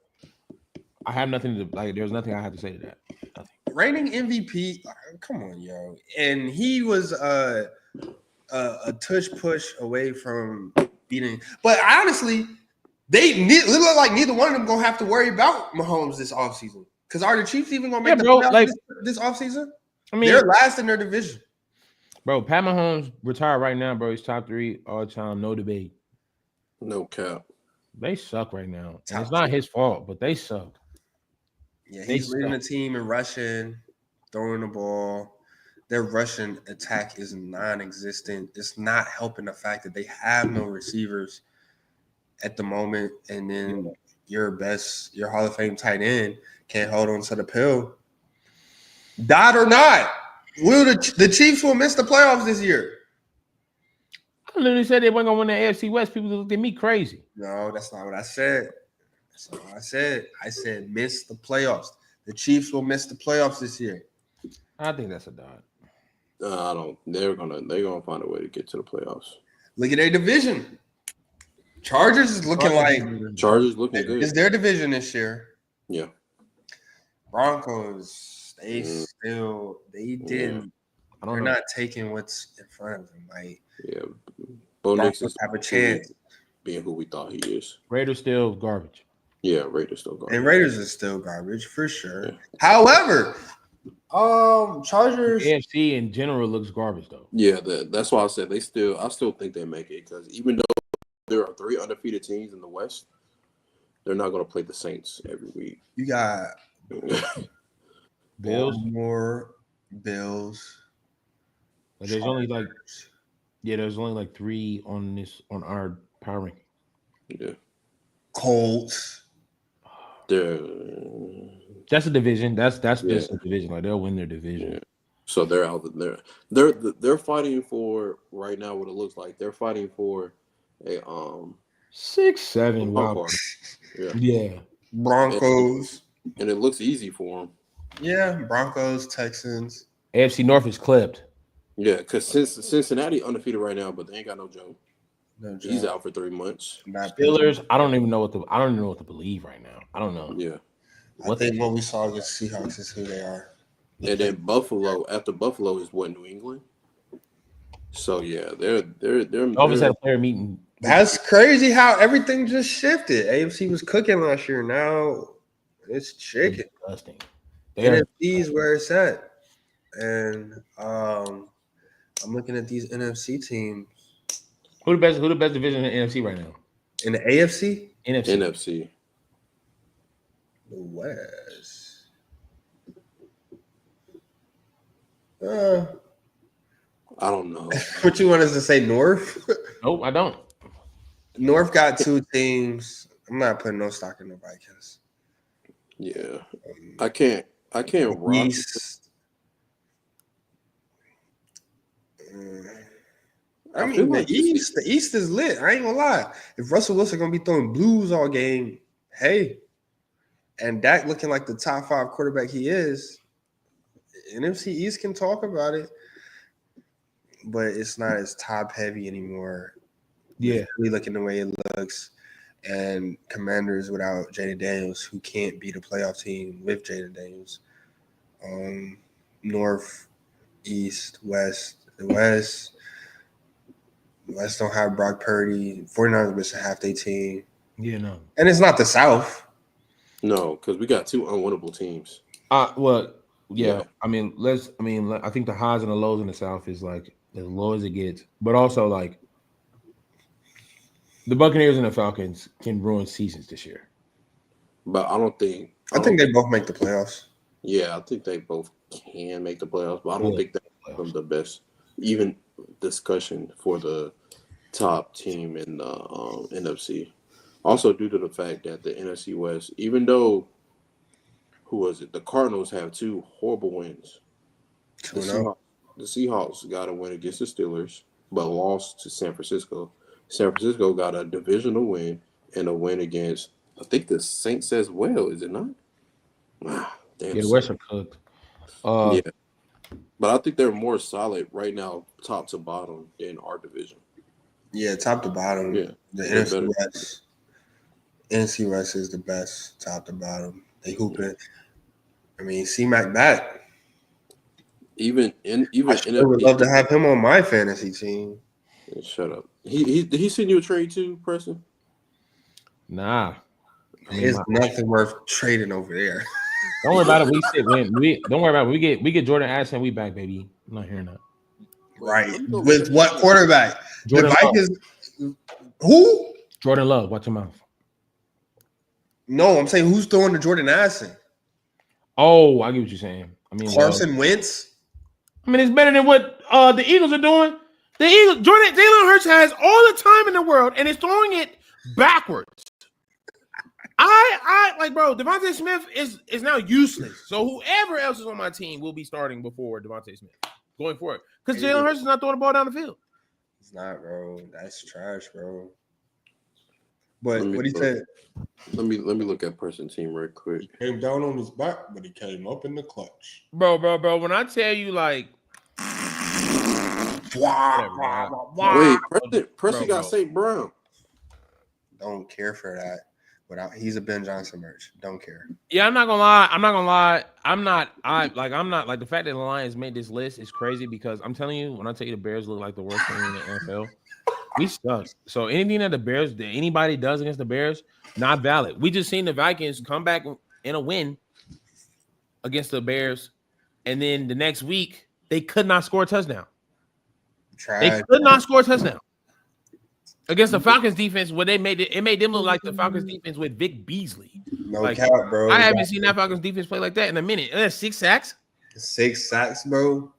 I have nothing to like. There's nothing I have to say to that. Nothing. Reigning MVP. Come on, yo. And he was a tush push away from beating. But honestly, look like neither one of them gonna have to worry about Mahomes this offseason. Because are the Chiefs even gonna make the playoffs this offseason? I mean, they're last in their division. Bro, Pat Mahomes retired right now, bro. He's top 3 all time, no debate. No cap. They suck right now. And it's not his fault, but they suck. Yeah, he's leading the team in rushing, throwing the ball. Their rushing attack is non-existent. It's not helping the fact that they have no receivers at the moment. And then your Hall of Fame tight end can't hold on to the pill. Dot or not, the Chiefs will miss the playoffs this year. I literally said they weren't going to win the AFC West. People looked at me crazy. No, that's not what I said. That's not what I said. I said miss the playoffs. The Chiefs will miss the playoffs this year. I think that's a dot. I don't. They're gonna find a way to get to the playoffs. Look at their division. Chargers is looking looking good. It's their division this year. Yeah. Broncos, they're not taking what's in front of them. Like, yeah, Bo Nix have a chance being who we thought he is. Raiders still garbage. Yeah, Raiders still garbage. And Raiders is still garbage for sure. Yeah. However, Chargers AFC in general looks garbage though. Yeah, that's why I said I still think they make it because even though there are 3 undefeated teams in the West, they're not going to play the Saints every week. You got Bills. But there's only like 3 on our power ranking. Yeah. Colts. That's a division. That's just a division. Like they'll win their division. Yeah. So they're out there. They're fighting for right now. What it looks like they're fighting for a 6-7 wild card. Yeah. Broncos. And it looks easy for them. Yeah, Broncos, Texans. AFC North is clipped. Yeah, because Cincinnati undefeated right now, but they ain't got no Joe. He's out for 3 months. Steelers, I don't even know what to believe right now. I don't know. Yeah. I think what we saw against Seahawks is who they are. And then Buffalo, after Buffalo is what, New England? So yeah, they're always had a player meeting. That's crazy how everything just shifted. AFC was cooking last year. Now it's chicken. Disgusting. NFC is where it's at. And I'm looking at these NFC teams. Who the best division in the NFC right now? In the AFC? NFC. The West. I don't know. What you want us to say, North? Nope, I don't. North got 2 teams. I'm not putting no stock in the Vikings. Yeah. I can't rock. East. I mean, the East is lit. I ain't gonna lie. If Russell Wilson gonna be throwing blues all game, Hey, and Dak looking like the top 5 quarterback he is. NFC East can talk about it, but it's not as top heavy anymore. Yeah. We looking the way it looks, and Commanders without Jaden Daniels, who can't beat a playoff team with Jaden Daniels. North, East, West. The West don't have Brock Purdy. 49ers missing half their team. Yeah, no. And it's not the South. No, because we got 2 unwinnable teams. Well, yeah. Yeah. I think the highs and the lows in the South is like as low as it gets, but also like the Buccaneers and the Falcons can ruin seasons this year. But I think they both make the playoffs. Yeah, I think they both can make the playoffs, but I don't think they're from the best. Even discussion for the top team in the NFC. Also, due to the fact that the NFC West, even though the Cardinals have 2 horrible wins. The Seahawks got a win against the Steelers, but lost to San Francisco. San Francisco got a divisional win and a win against, I think, the Saints as well. Is it not? Damn. Yeah, the West are cooked. Yeah, but I think they're more solid right now, top to bottom, in our division. Yeah, top to bottom. Yeah, the NFC West. NFC West is the best, top to bottom. They hoop it. I mean, C-Mac back. I would love to have him on my fantasy team. Shut up. Did he send you a trade too, Preston? Nah. There's nothing worth trading over there. Don't worry about it. Don't worry about it. We get Jordan Addison. We back, baby. I'm not hearing that. Right. With what quarterback? Jordan the Vikings. Who? Jordan Love. Watch your mouth. No, I'm saying who's throwing to Jordan Addison? Oh, I get what you're saying. I mean, Carson Wentz. I mean, it's better than what the Eagles are doing. The Eagles, Jalen Hurts has all the time in the world and is throwing it backwards. I like, bro. Devontae Smith is now useless. So whoever else is on my team will be starting before Devontae Smith going forward because Jalen Hurts is not throwing the ball down the field. It's not, bro. That's trash, bro. But what he said. Let me look at person team right quick. He came down on his back, but he came up in the clutch. Bro. When I tell you, like, Wait, Preston got St. Brown. Don't care for that. He's a Ben Johnson merch. Don't care. Yeah, I'm not gonna lie. I'm not like the fact that the Lions made this list is crazy because I'm telling you, when I tell you the Bears look like the worst team in the NFL, we suck. So anything that anybody does against the Bears, not valid. We just seen the Vikings come back in a win against the Bears, and then the next week they could not score a touchdown. They could not score a touchdown. Against the Falcons defense, where it made them look like the Falcons defense with Vic Beasley. No cap, bro. I haven't seen that Falcons defense play like that in a minute. 6 sacks. 6 sacks, bro.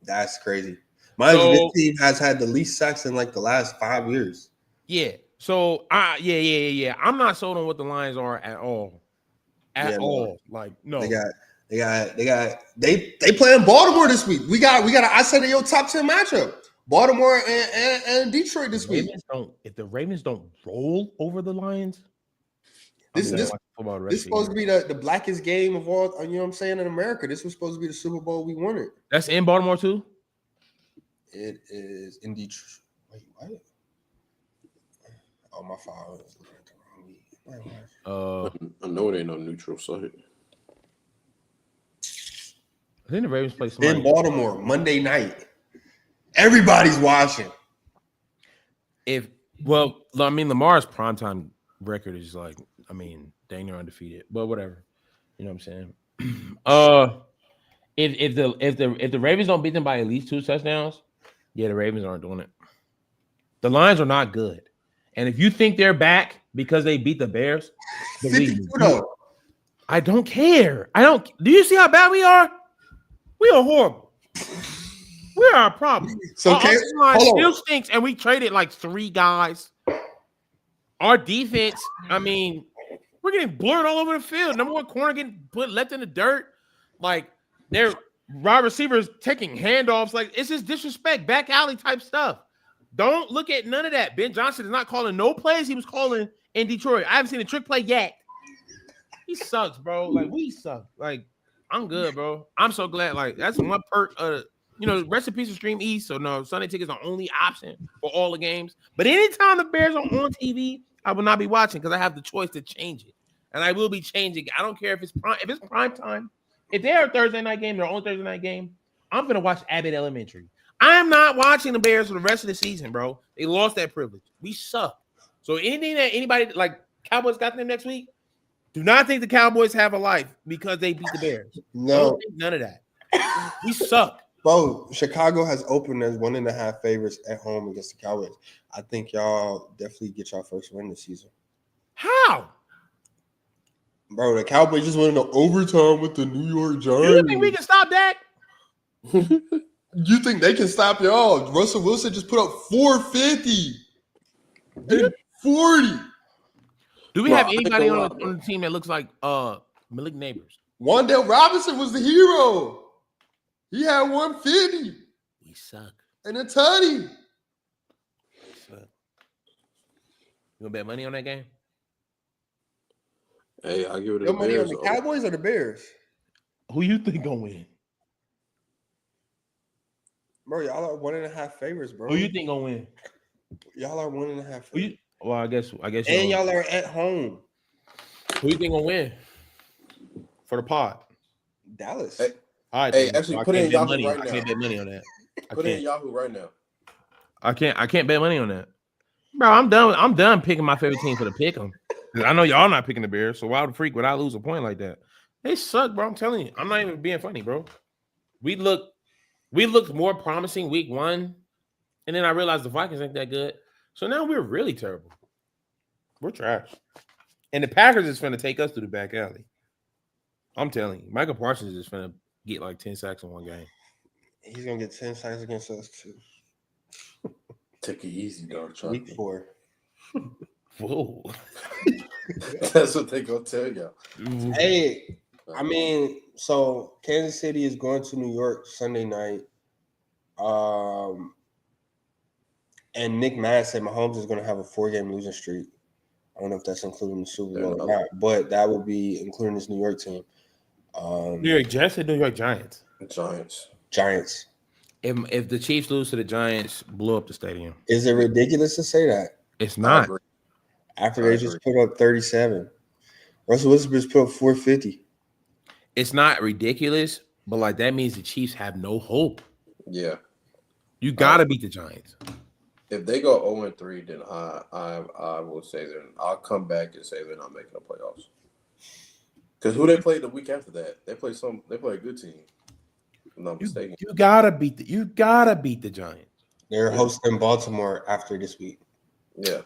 That's crazy. This team has had the least sacks in like the last 5 years. Yeah. So yeah. I'm not sold on what the Lions are at all. At all. Like, no. They playing Baltimore this week. We got I said your top 10 matchup. Baltimore and Detroit this week. If the Ravens don't roll over the Lions, this is supposed to be the blackest game of all. You know what I'm saying, in America. This was supposed to be the Super Bowl we wanted. That's in Baltimore too. It is in Detroit. Wait, what? Oh, my father was looking at the wrong week. I know it ain't no neutral site. I think the Ravens play somebody in Baltimore Monday night. Everybody's watching. Lamar's primetime record is like, dang near undefeated, but whatever. You know what I'm saying? If the Ravens don't beat them by at least 2 touchdowns, yeah, the Ravens aren't doing it. The Lions are not good, and if you think they're back because they beat the Bears, I don't care. Do you see how bad we are? We are horrible. We are a problem. So our line still stinks, and we traded like 3 guys. Our defense, we're getting blurred all over the field. Number 1 corner getting left in the dirt. Like, they're wide receivers taking handoffs. Like, it's just disrespect, back alley type stuff. Don't look at none of that. Ben Johnson is not calling no plays he was calling in Detroit. I haven't seen a trick play yet. He sucks, bro. Like, we suck. Like, I'm good, bro. I'm so glad. Like, that's one perk of, rest in peace of Stream East. So, no, Sunday tickets are the only option for all the games. But anytime the Bears are on TV, I will not be watching because I have the choice to change it. And I will be changing it. I don't care if it's prime time. If they're a Thursday night game, their own Thursday night game, I'm going to watch Abbott Elementary. I'm not watching the Bears for the rest of the season, bro. They lost that privilege. We suck. So anything that anybody like Cowboys got them next week, do not think the Cowboys have a life because they beat the Bears. No, none of that. We suck. Bro, Chicago has opened as 1.5 favorites at home against the Cowboys. I think y'all definitely get y'all first win this season. How? Bro, the Cowboys just went into overtime with the New York Giants. You think we can stop that? You think they can stop y'all? Russell Wilson just put up 450. Did 40. Do we have anybody on the team that looks like Malik Neighbors? Wan'Dale Robinson was the hero. He had 150. We suck. And a tutty. You want to bet money on that game? Hey, I'll give it to Your the money Bears. on the Cowboys or the Bears? Who you think gonna win? Bro, y'all are 1.5 favorites, bro. Who you think gonna win? Y'all are 1.5 favorites. Well, I guess. And y'all are at home. Who you think gonna win for the pod? Dallas. Hey, All right, actually, put in Yahoo money. right I now. can't bet money on that. Put in Yahoo right now. I can't bet money on that, bro. I'm done. I'm done picking my favorite team for the pick 'em. I know y'all not picking the Bears, so why the freak would I lose a point like that? They suck, bro. I'm telling you, I'm not even being funny, bro. We looked more promising week 1, and then I realized the Vikings ain't that good. So now we're really terrible. We're trash, and the Packers is finna take us to the back alley. I'm telling you, Michael Parsons is finna get like 10 sacks in one game. He's going to get 10 sacks against us, too. Take it easy, dog. Week 4. Whoa. That's what they gonna tell y'all. Hey, I mean, so Kansas City is going to New York Sunday night. And Nick Matt said Mahomes is going to have a 4-game losing streak. I don't know if that's including the Super Bowl or not, but that will be including this New York team. New York Jets or New York Giants? Giants. If the Chiefs lose to the Giants, blow up the stadium. Is it ridiculous to say that? It's not. After they just put up 37. Russell Wilson just put up 450. It's not ridiculous, but like that means the Chiefs have no hope. Yeah. You gotta beat the Giants. If they go 0-3, then I will say I'll come back and say they're not making the playoffs. Because who they played the week after that? They play a good team. If I'm not mistaken. You gotta beat the Giants. They're hosting Baltimore after this week. Yeah.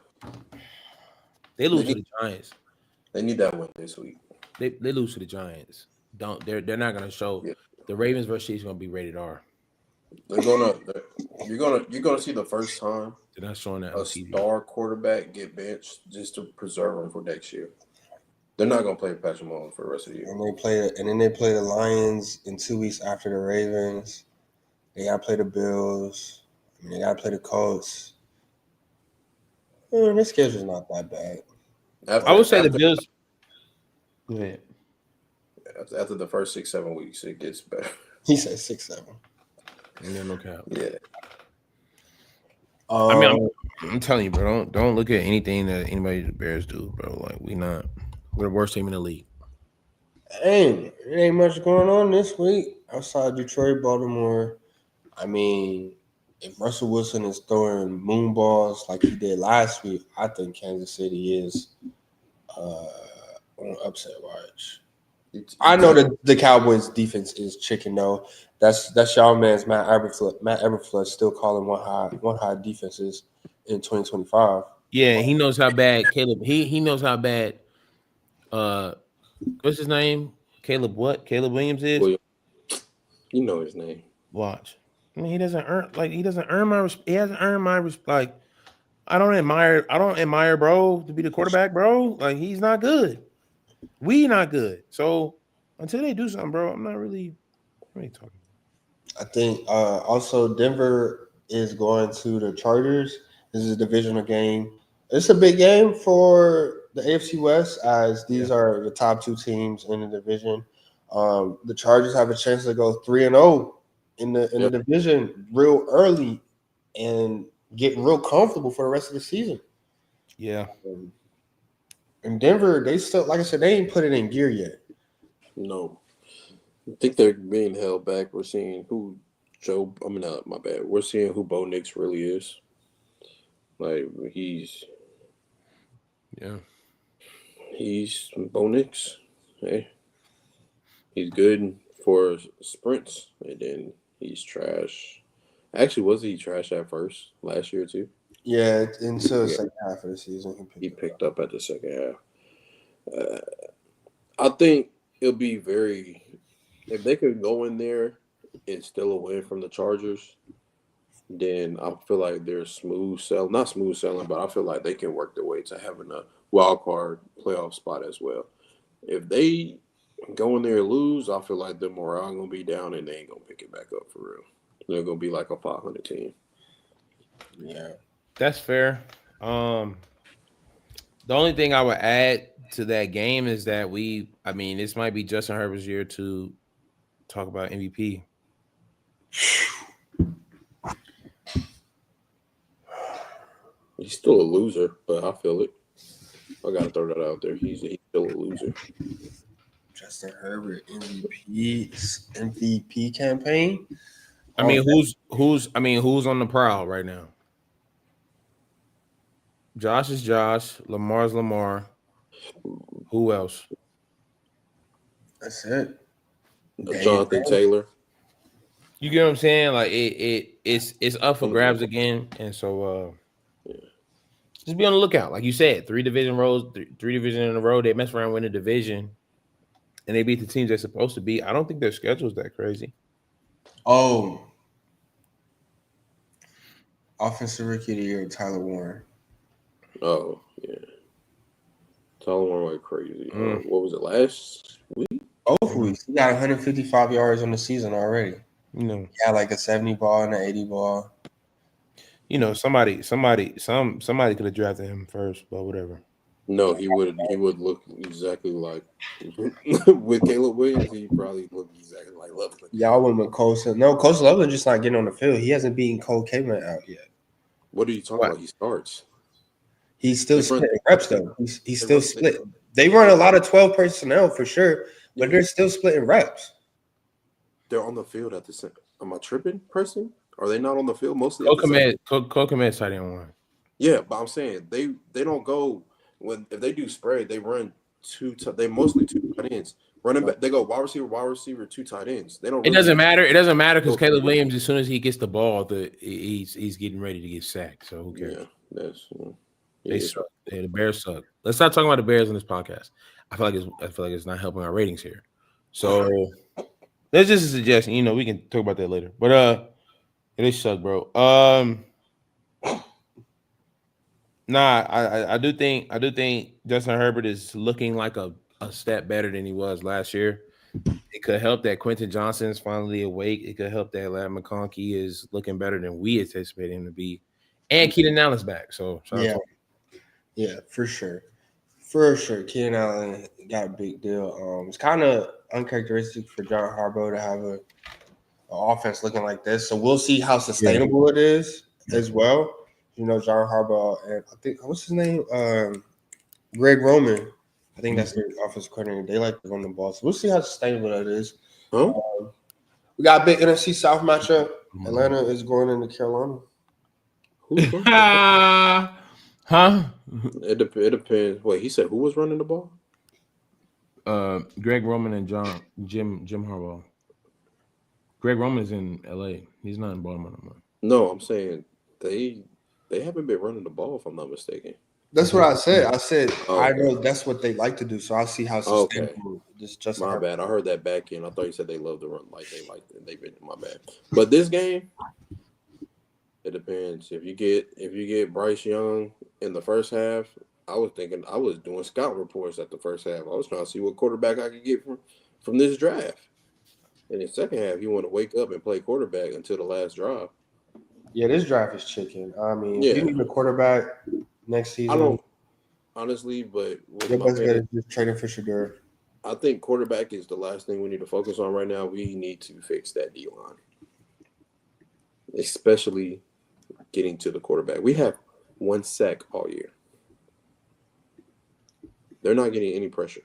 They lose to the Giants. They need that win this week. They lose to the Giants. They're not gonna show the Ravens versus Chiefs gonna be rated R. You're gonna see the first time they're not showing that a star quarterback get benched just to preserve him for next year. They're not gonna play Patrick Mahomes for the rest of the year. And then they play the Lions in 2 weeks after the Ravens. They gotta play the Bills. They gotta play the Colts. Their schedule's not that bad. I would say the Bills. Go ahead. After the first 6-7 weeks, it gets better. He said 6-7. Yeah, no cap. Yeah. I mean, I'm telling you, bro. Don't look at anything that anybody the Bears do, bro. Like we're the worst team in the league. Hey, there ain't much going on this week outside Detroit, Baltimore. I mean, if Russell Wilson is throwing moon balls like he did last week, I think Kansas City is on upset watch. I know that the Cowboys defense is chicken though. That's y'all man's Matt Eberflus still calling one high defenses in 2025. Yeah, he knows how bad Caleb. He knows how bad. What's his name? Caleb Williams is. You know his name. Watch. I mean, he hasn't earned my respect. Like, I don't admire bro to be the quarterback, bro. Like, he's not good. We not good. So until they do something, bro, I'm not really talking. I think also Denver is going to the Chargers. This is a divisional game. It's a big game for the AFC West, as these are the top two teams in the division. The Chargers have a chance to go 3-0 in the division real early and get real comfortable for the rest of the season. Yeah. In Denver, they still, like I said, they ain't put it in gear yet. No. I think they're being held back. We're seeing who my bad. We're seeing who Bo Nix really is. Like, he's Bo Nix. Hey. He's good for sprints, and then he's trash. Actually, was he trash at first last year too? Yeah, into the second half of the season. He picked up at the second half. I think it'll be if they could go in there and still a win from the Chargers, then I feel like they're not smooth selling, but I feel like they can work their way to having a wild card playoff spot as well. If they go in there and lose, I feel like the morale gonna be down and they ain't gonna pick it back up for real. They're gonna be like a 500 team. Yeah, that's fair. The only thing I would add to that game is that this might be Justin Herbert's year to talk about MVP. He's still a loser, but I feel it. I gotta throw that out there. He's still a loser. Justin Herbert MVP campaign. Who's on the prowl right now? Josh is Josh. Lamar's Lamar. Who else? That's it. Jonathan Taylor. You get what I'm saying? Like it's up for grabs again, and so just be on the lookout. Like you said, three division in a row. They mess around, win a division, and they beat the teams they're supposed to beat. I don't think their schedule's that crazy. Oh, offensive rookie of the year, Tyler Warren. Oh yeah, Tyler Warren went crazy. What was it last week? Both weeks. He got 155 yards on the season already. He had like a 70 ball and an 80 ball. Somebody could have drafted him first, but whatever. No, he would look exactly like with Caleb Williams. He probably looked exactly like Loveland. Y'all went with Colson. No, Colson Loveland just not getting on the field. He hasn't beaten Cole Caveman out yet. What are you talking about? He starts. He's still splitting reps though. He's still split. They run a lot of 12 personnel for sure, but they're still splitting reps. They're on the field at the same. Am I tripping, person? Are they not on the field mostly? Cocomet's tight end one. Yeah, but I'm saying they don't go if they do spread, they run they mostly two tight ends. Running back, they go wide receiver, two tight ends. They don't. It doesn't matter. It doesn't matter because Caleb Williams, as soon as he gets the ball, he's getting ready to get sacked. So who cares? Yeah, they suck. The Bears suck. Let's not talk about the Bears on this podcast. I feel like it's not helping our ratings here. So that's just a suggestion. We can talk about that later. But they suck, bro. I do think Justin Herbert is looking like a step better than he was last year. It could help that Quentin Johnson's finally awake. It could help that Ladd McConkey is looking better than we anticipated him to be. And Keenan Allen's back. So yeah, for sure. Keenan Allen got a big deal. It's kind of uncharacteristic for John Harbaugh to have an offense looking like this. So we'll see how sustainable it is as well. John Harbaugh and I think what's his name? Greg Roman. I think that's their offensive coordinator. They like to run the ball. So we'll see how sustainable that is. Huh? We got a big NFC South matchup. Atlanta is going into Carolina. Huh? It depends. Wait, he said who was running the ball? Greg Roman and Jim Harbaugh. Greg Roman is in LA. He's not in Baltimore no more. No, I'm saying they haven't been running the ball, if I'm not mistaken. That's what I said. I know that's what they like to do. So I'll see how sustainable this Justin My bad. I heard that back in. I thought you said they love to run like they like it. They've been my bad. But this game, it depends. If you get Bryce Young in the first half, I was doing scout reports at the first half. I was trying to see what quarterback I could get from this draft. In the second half, you want to wake up and play quarterback until the last drive. Yeah, this draft is chicken. I mean, Yeah. if you need a quarterback next season, I don't honestly, but with your my best bet man, is just trading for Shador. I think quarterback is the last thing we need to focus on right now. We need to fix that D line, especially getting to the quarterback. We have 1 sack all year. They're not getting any pressure,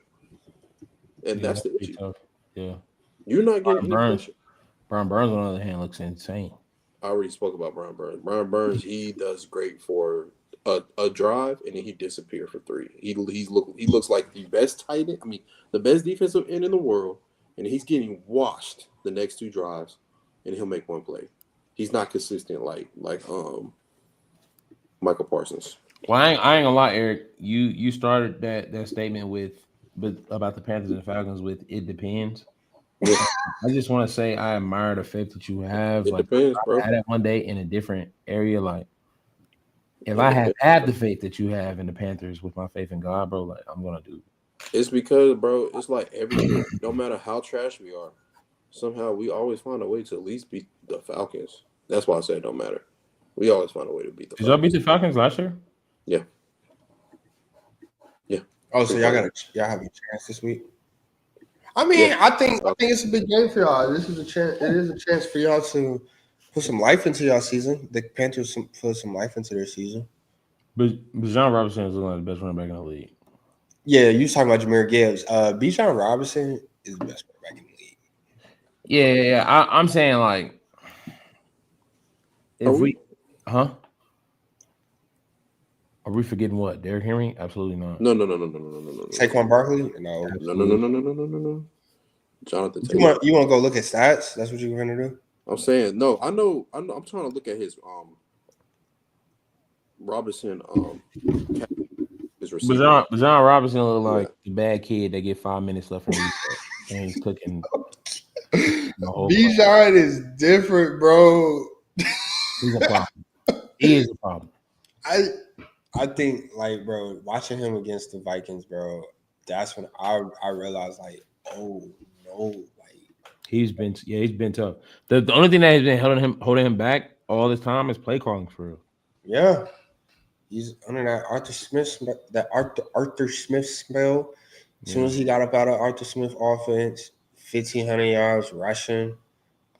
and Yeah, that's the pretty issue. tough. Yeah. You're not getting any Burns. pressure. Brian Burns, on the other hand, looks insane. I already spoke about Brian Burns. Brian Burns, he does great for a drive, and then he disappears for 3. He looks like the best tight end. I mean, the best defensive end in the world, and he's getting washed the next 2 drives, and he'll make 1 play. He's not consistent like Michael Parsons. Well, I ain't gonna lie, Eric. You started that statement about the Panthers and the Falcons with "it depends." Yeah. I just want to say I admire the faith that you have. It depends, bro. I had that one day in a different area. Like, if I had the faith that you have in the Panthers with my faith in God, bro, like I'm gonna do. It's because, bro, it's like every year, no matter how trash we are, somehow we always find a way to at least beat the Falcons. That's why I said it don't matter. We always find a way to beat the Did y'all Falcons. beat the Falcons last year? Yeah. Oh, so y'all have a chance this week. I mean, Yeah. I think it's a big game for y'all. This is a chance. It is a chance for y'all to put some life into y'all season. The Panthers put some life into their season. But John Robinson is looking like the best running back in the league. Yeah, you was talking about Jahmyr Gibbs. Bijan Robinson is the best running back in the league. Yeah. I'm saying like, if are we forgetting what? Derrick Henry? Absolutely not. No. Saquon Barkley? No. No. Jonathan You Taylor. want to go look at stats? That's what you're gonna do? I'm saying no. I know. I'm trying to look at his Robinson his receiving. But John Robinson look like the bad kid that get 5 minutes left from reset, and he's cooking. Bijan is different, bro. He's a problem. He is a problem. I think, like, bro, watching him against the Vikings, bro, that's when I realized, like, oh no, like he's been tough. The only thing that has been holding him back all this time is play calling for real. Yeah, he's under that Arthur Smith spell. As soon as he got up out of Arthur Smith offense, 1,500 yards rushing,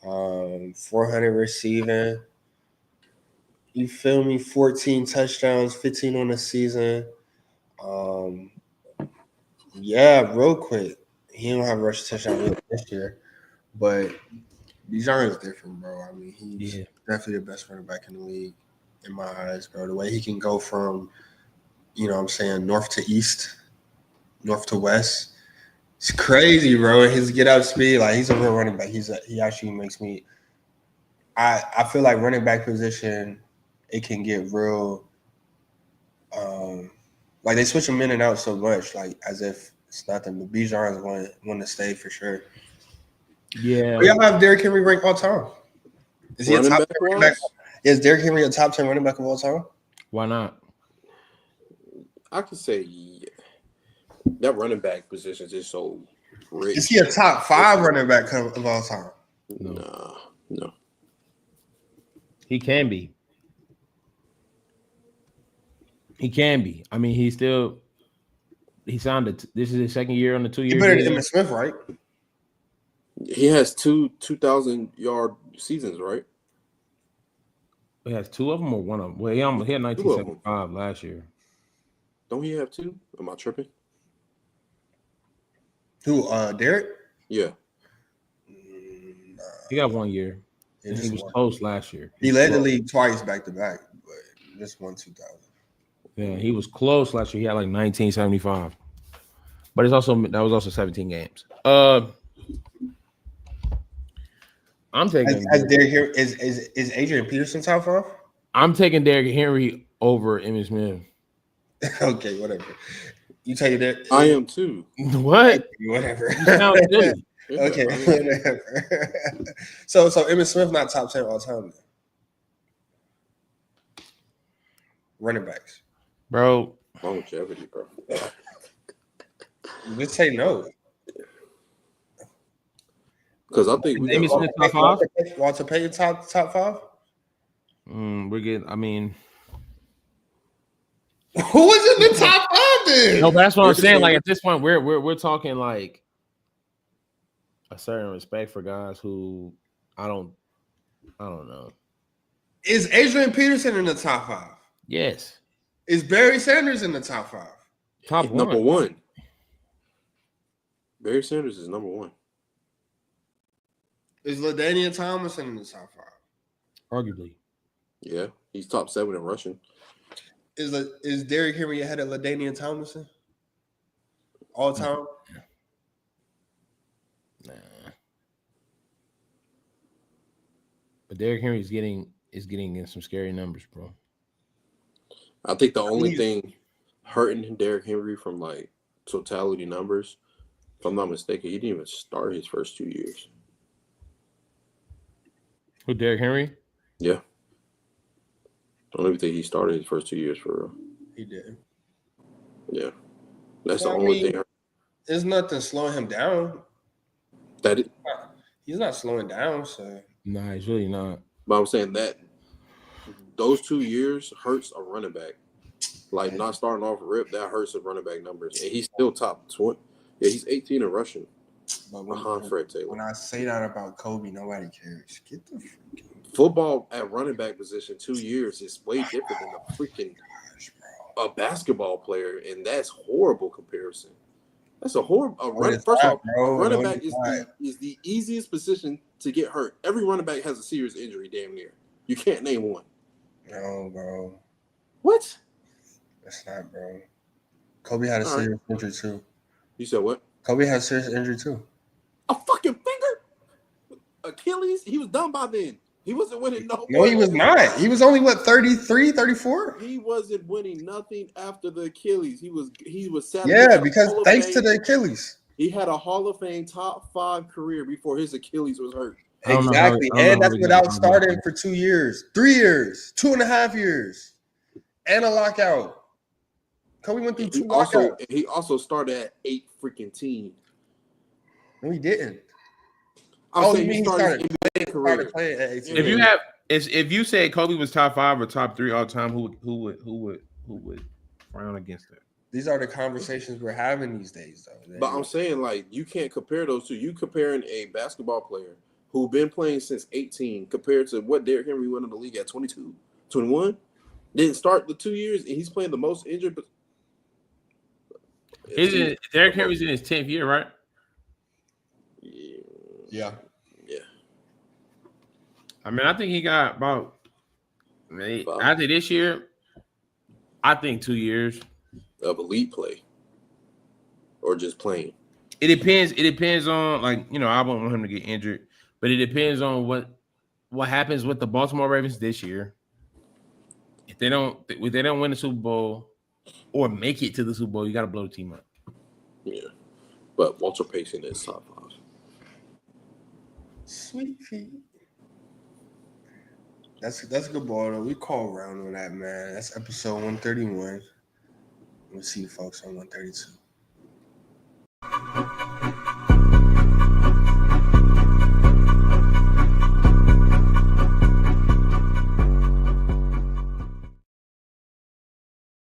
400 receiving. You feel me? 14 touchdowns, 15 on the season. Yeah, real quick. He don't have a rush touchdown this year, but Bijan is different, bro. I mean, he's definitely the best running back in the league in my eyes, bro. The way he can go from, north to east, north to west. It's crazy, bro. His get up speed, like he's a real running back. He actually makes me. I feel like running back position, it can get real. Like they switch him in and out so much, like as if it's nothing. But Bijan is one to stay for sure. Yeah, We all have Derrick Henry ranked all time. Is he a top 10 running back? Is Derrick Henry a top 10 running back of all time? Why not? I could say that running back position is so rich. Is he a top 5 running back of all time? No. He can be. I mean, he signed it. This is his second year on the 2-year. He better than Emmitt Smith, right? He has 2,000-yard seasons, right? He has 2 of them or 1 of them. Well, he had 1975 last year. Don't he have 2? Am I tripping? Who? Derrick? Yeah. He got 1 year. And he was close last year. He led the league twice back to back, but just won 2,000. Yeah, he was close last year. He had like 1975. But that was also 17 games. I'm taking Derrick Henry is Adrian Peterson top 5? I'm taking Derrick Henry over Emmitt Smith. Okay, whatever. You take that. I am too. What? Whatever. You sound silly. Okay, whatever. So Emmitt Smith not top 10 all time then. Running backs. Bro. Longevity, bro. Just say no. Because I think Emmitt Smith top 5? Walter Payton top 5? We're getting. I mean, Who was in the top 5 then? no, but that's what I'm saying. Like Sanders. at this point, we're talking like a certain respect for guys who I don't know. Is Adrian Peterson in the top 5? Yes, Is Barry Sanders in the top 5? top Number one. one. Barry Sanders is number one. Is LaDainian Tomlinson in the top 5? Arguably. Yeah, he's top 7 in rushing. Is Derrick Henry ahead of LaDainian Tomlinson? All time? Nah. But Derrick Henry is getting in some scary numbers, bro. I think the only thing hurting Derrick Henry from like totality numbers, if I'm not mistaken, he didn't even start his first 2 years. Who, Derrick Henry? Yeah. I don't even think he started his first 2 years for real. He did. Yeah. That's So, the I only mean, thing. There's nothing slowing him down. He's not slowing down, so. Nah, he's really not. But I'm saying that those 2 years hurts a running back. Like not starting off rip, that hurts his running back numbers. And he's still top 20. Yeah, he's 18 in rushing. But Behind Fred Taylor. when I say that about Kobe, nobody cares. Get the freaking Football at running back position 2 years is way different than a freaking a basketball player, and that's horrible comparison. That's a horrible first off, running back is the easiest position to get hurt. Every running back has a serious injury, damn near. You can't name one. No, bro. What? That's not, bro. Kobe had a serious injury too. You said what? Kobe had a serious injury too. A fucking finger? Achilles? He was done by then. He wasn't winning no. No, he was not. He was only, 33, 34? He wasn't winning nothing after the Achilles. He was Yeah, because thanks to the Achilles. He had a Hall of Fame top 5 career before his Achilles was hurt. Exactly. And that's without starting for 2 years, 3 years, 2.5 years, and a lockout. Kobe went through 2 lockouts. He also started at 8 freaking teams. No, he didn't. I'm saying he started playing at 18. If you said Kobe was top 5 or top 3 all time, who would frown against it? These are the conversations we're having these days, though. But I'm saying, like, you can't compare those two. You comparing a basketball player who's been playing since 18 compared to what Derrick Henry went in the league at 22, 21, didn't start the 2 years, and he's playing the most injured. But Derrick Henry's in his 10th year, right? Yeah. I mean, I think he got about. After this year, I think 2 years of elite play, or just playing. It depends. It depends on, like, you know, I won't want him to get injured, but it depends on what happens with the Baltimore Ravens this year. If they don't win the Super Bowl or make it to the Super Bowl, you got to blow the team up. Yeah, but Walter Payton is top 5. Sweet feet. That's a good ball, though. We call around on that, man. That's episode 131. We'll see you folks on 132.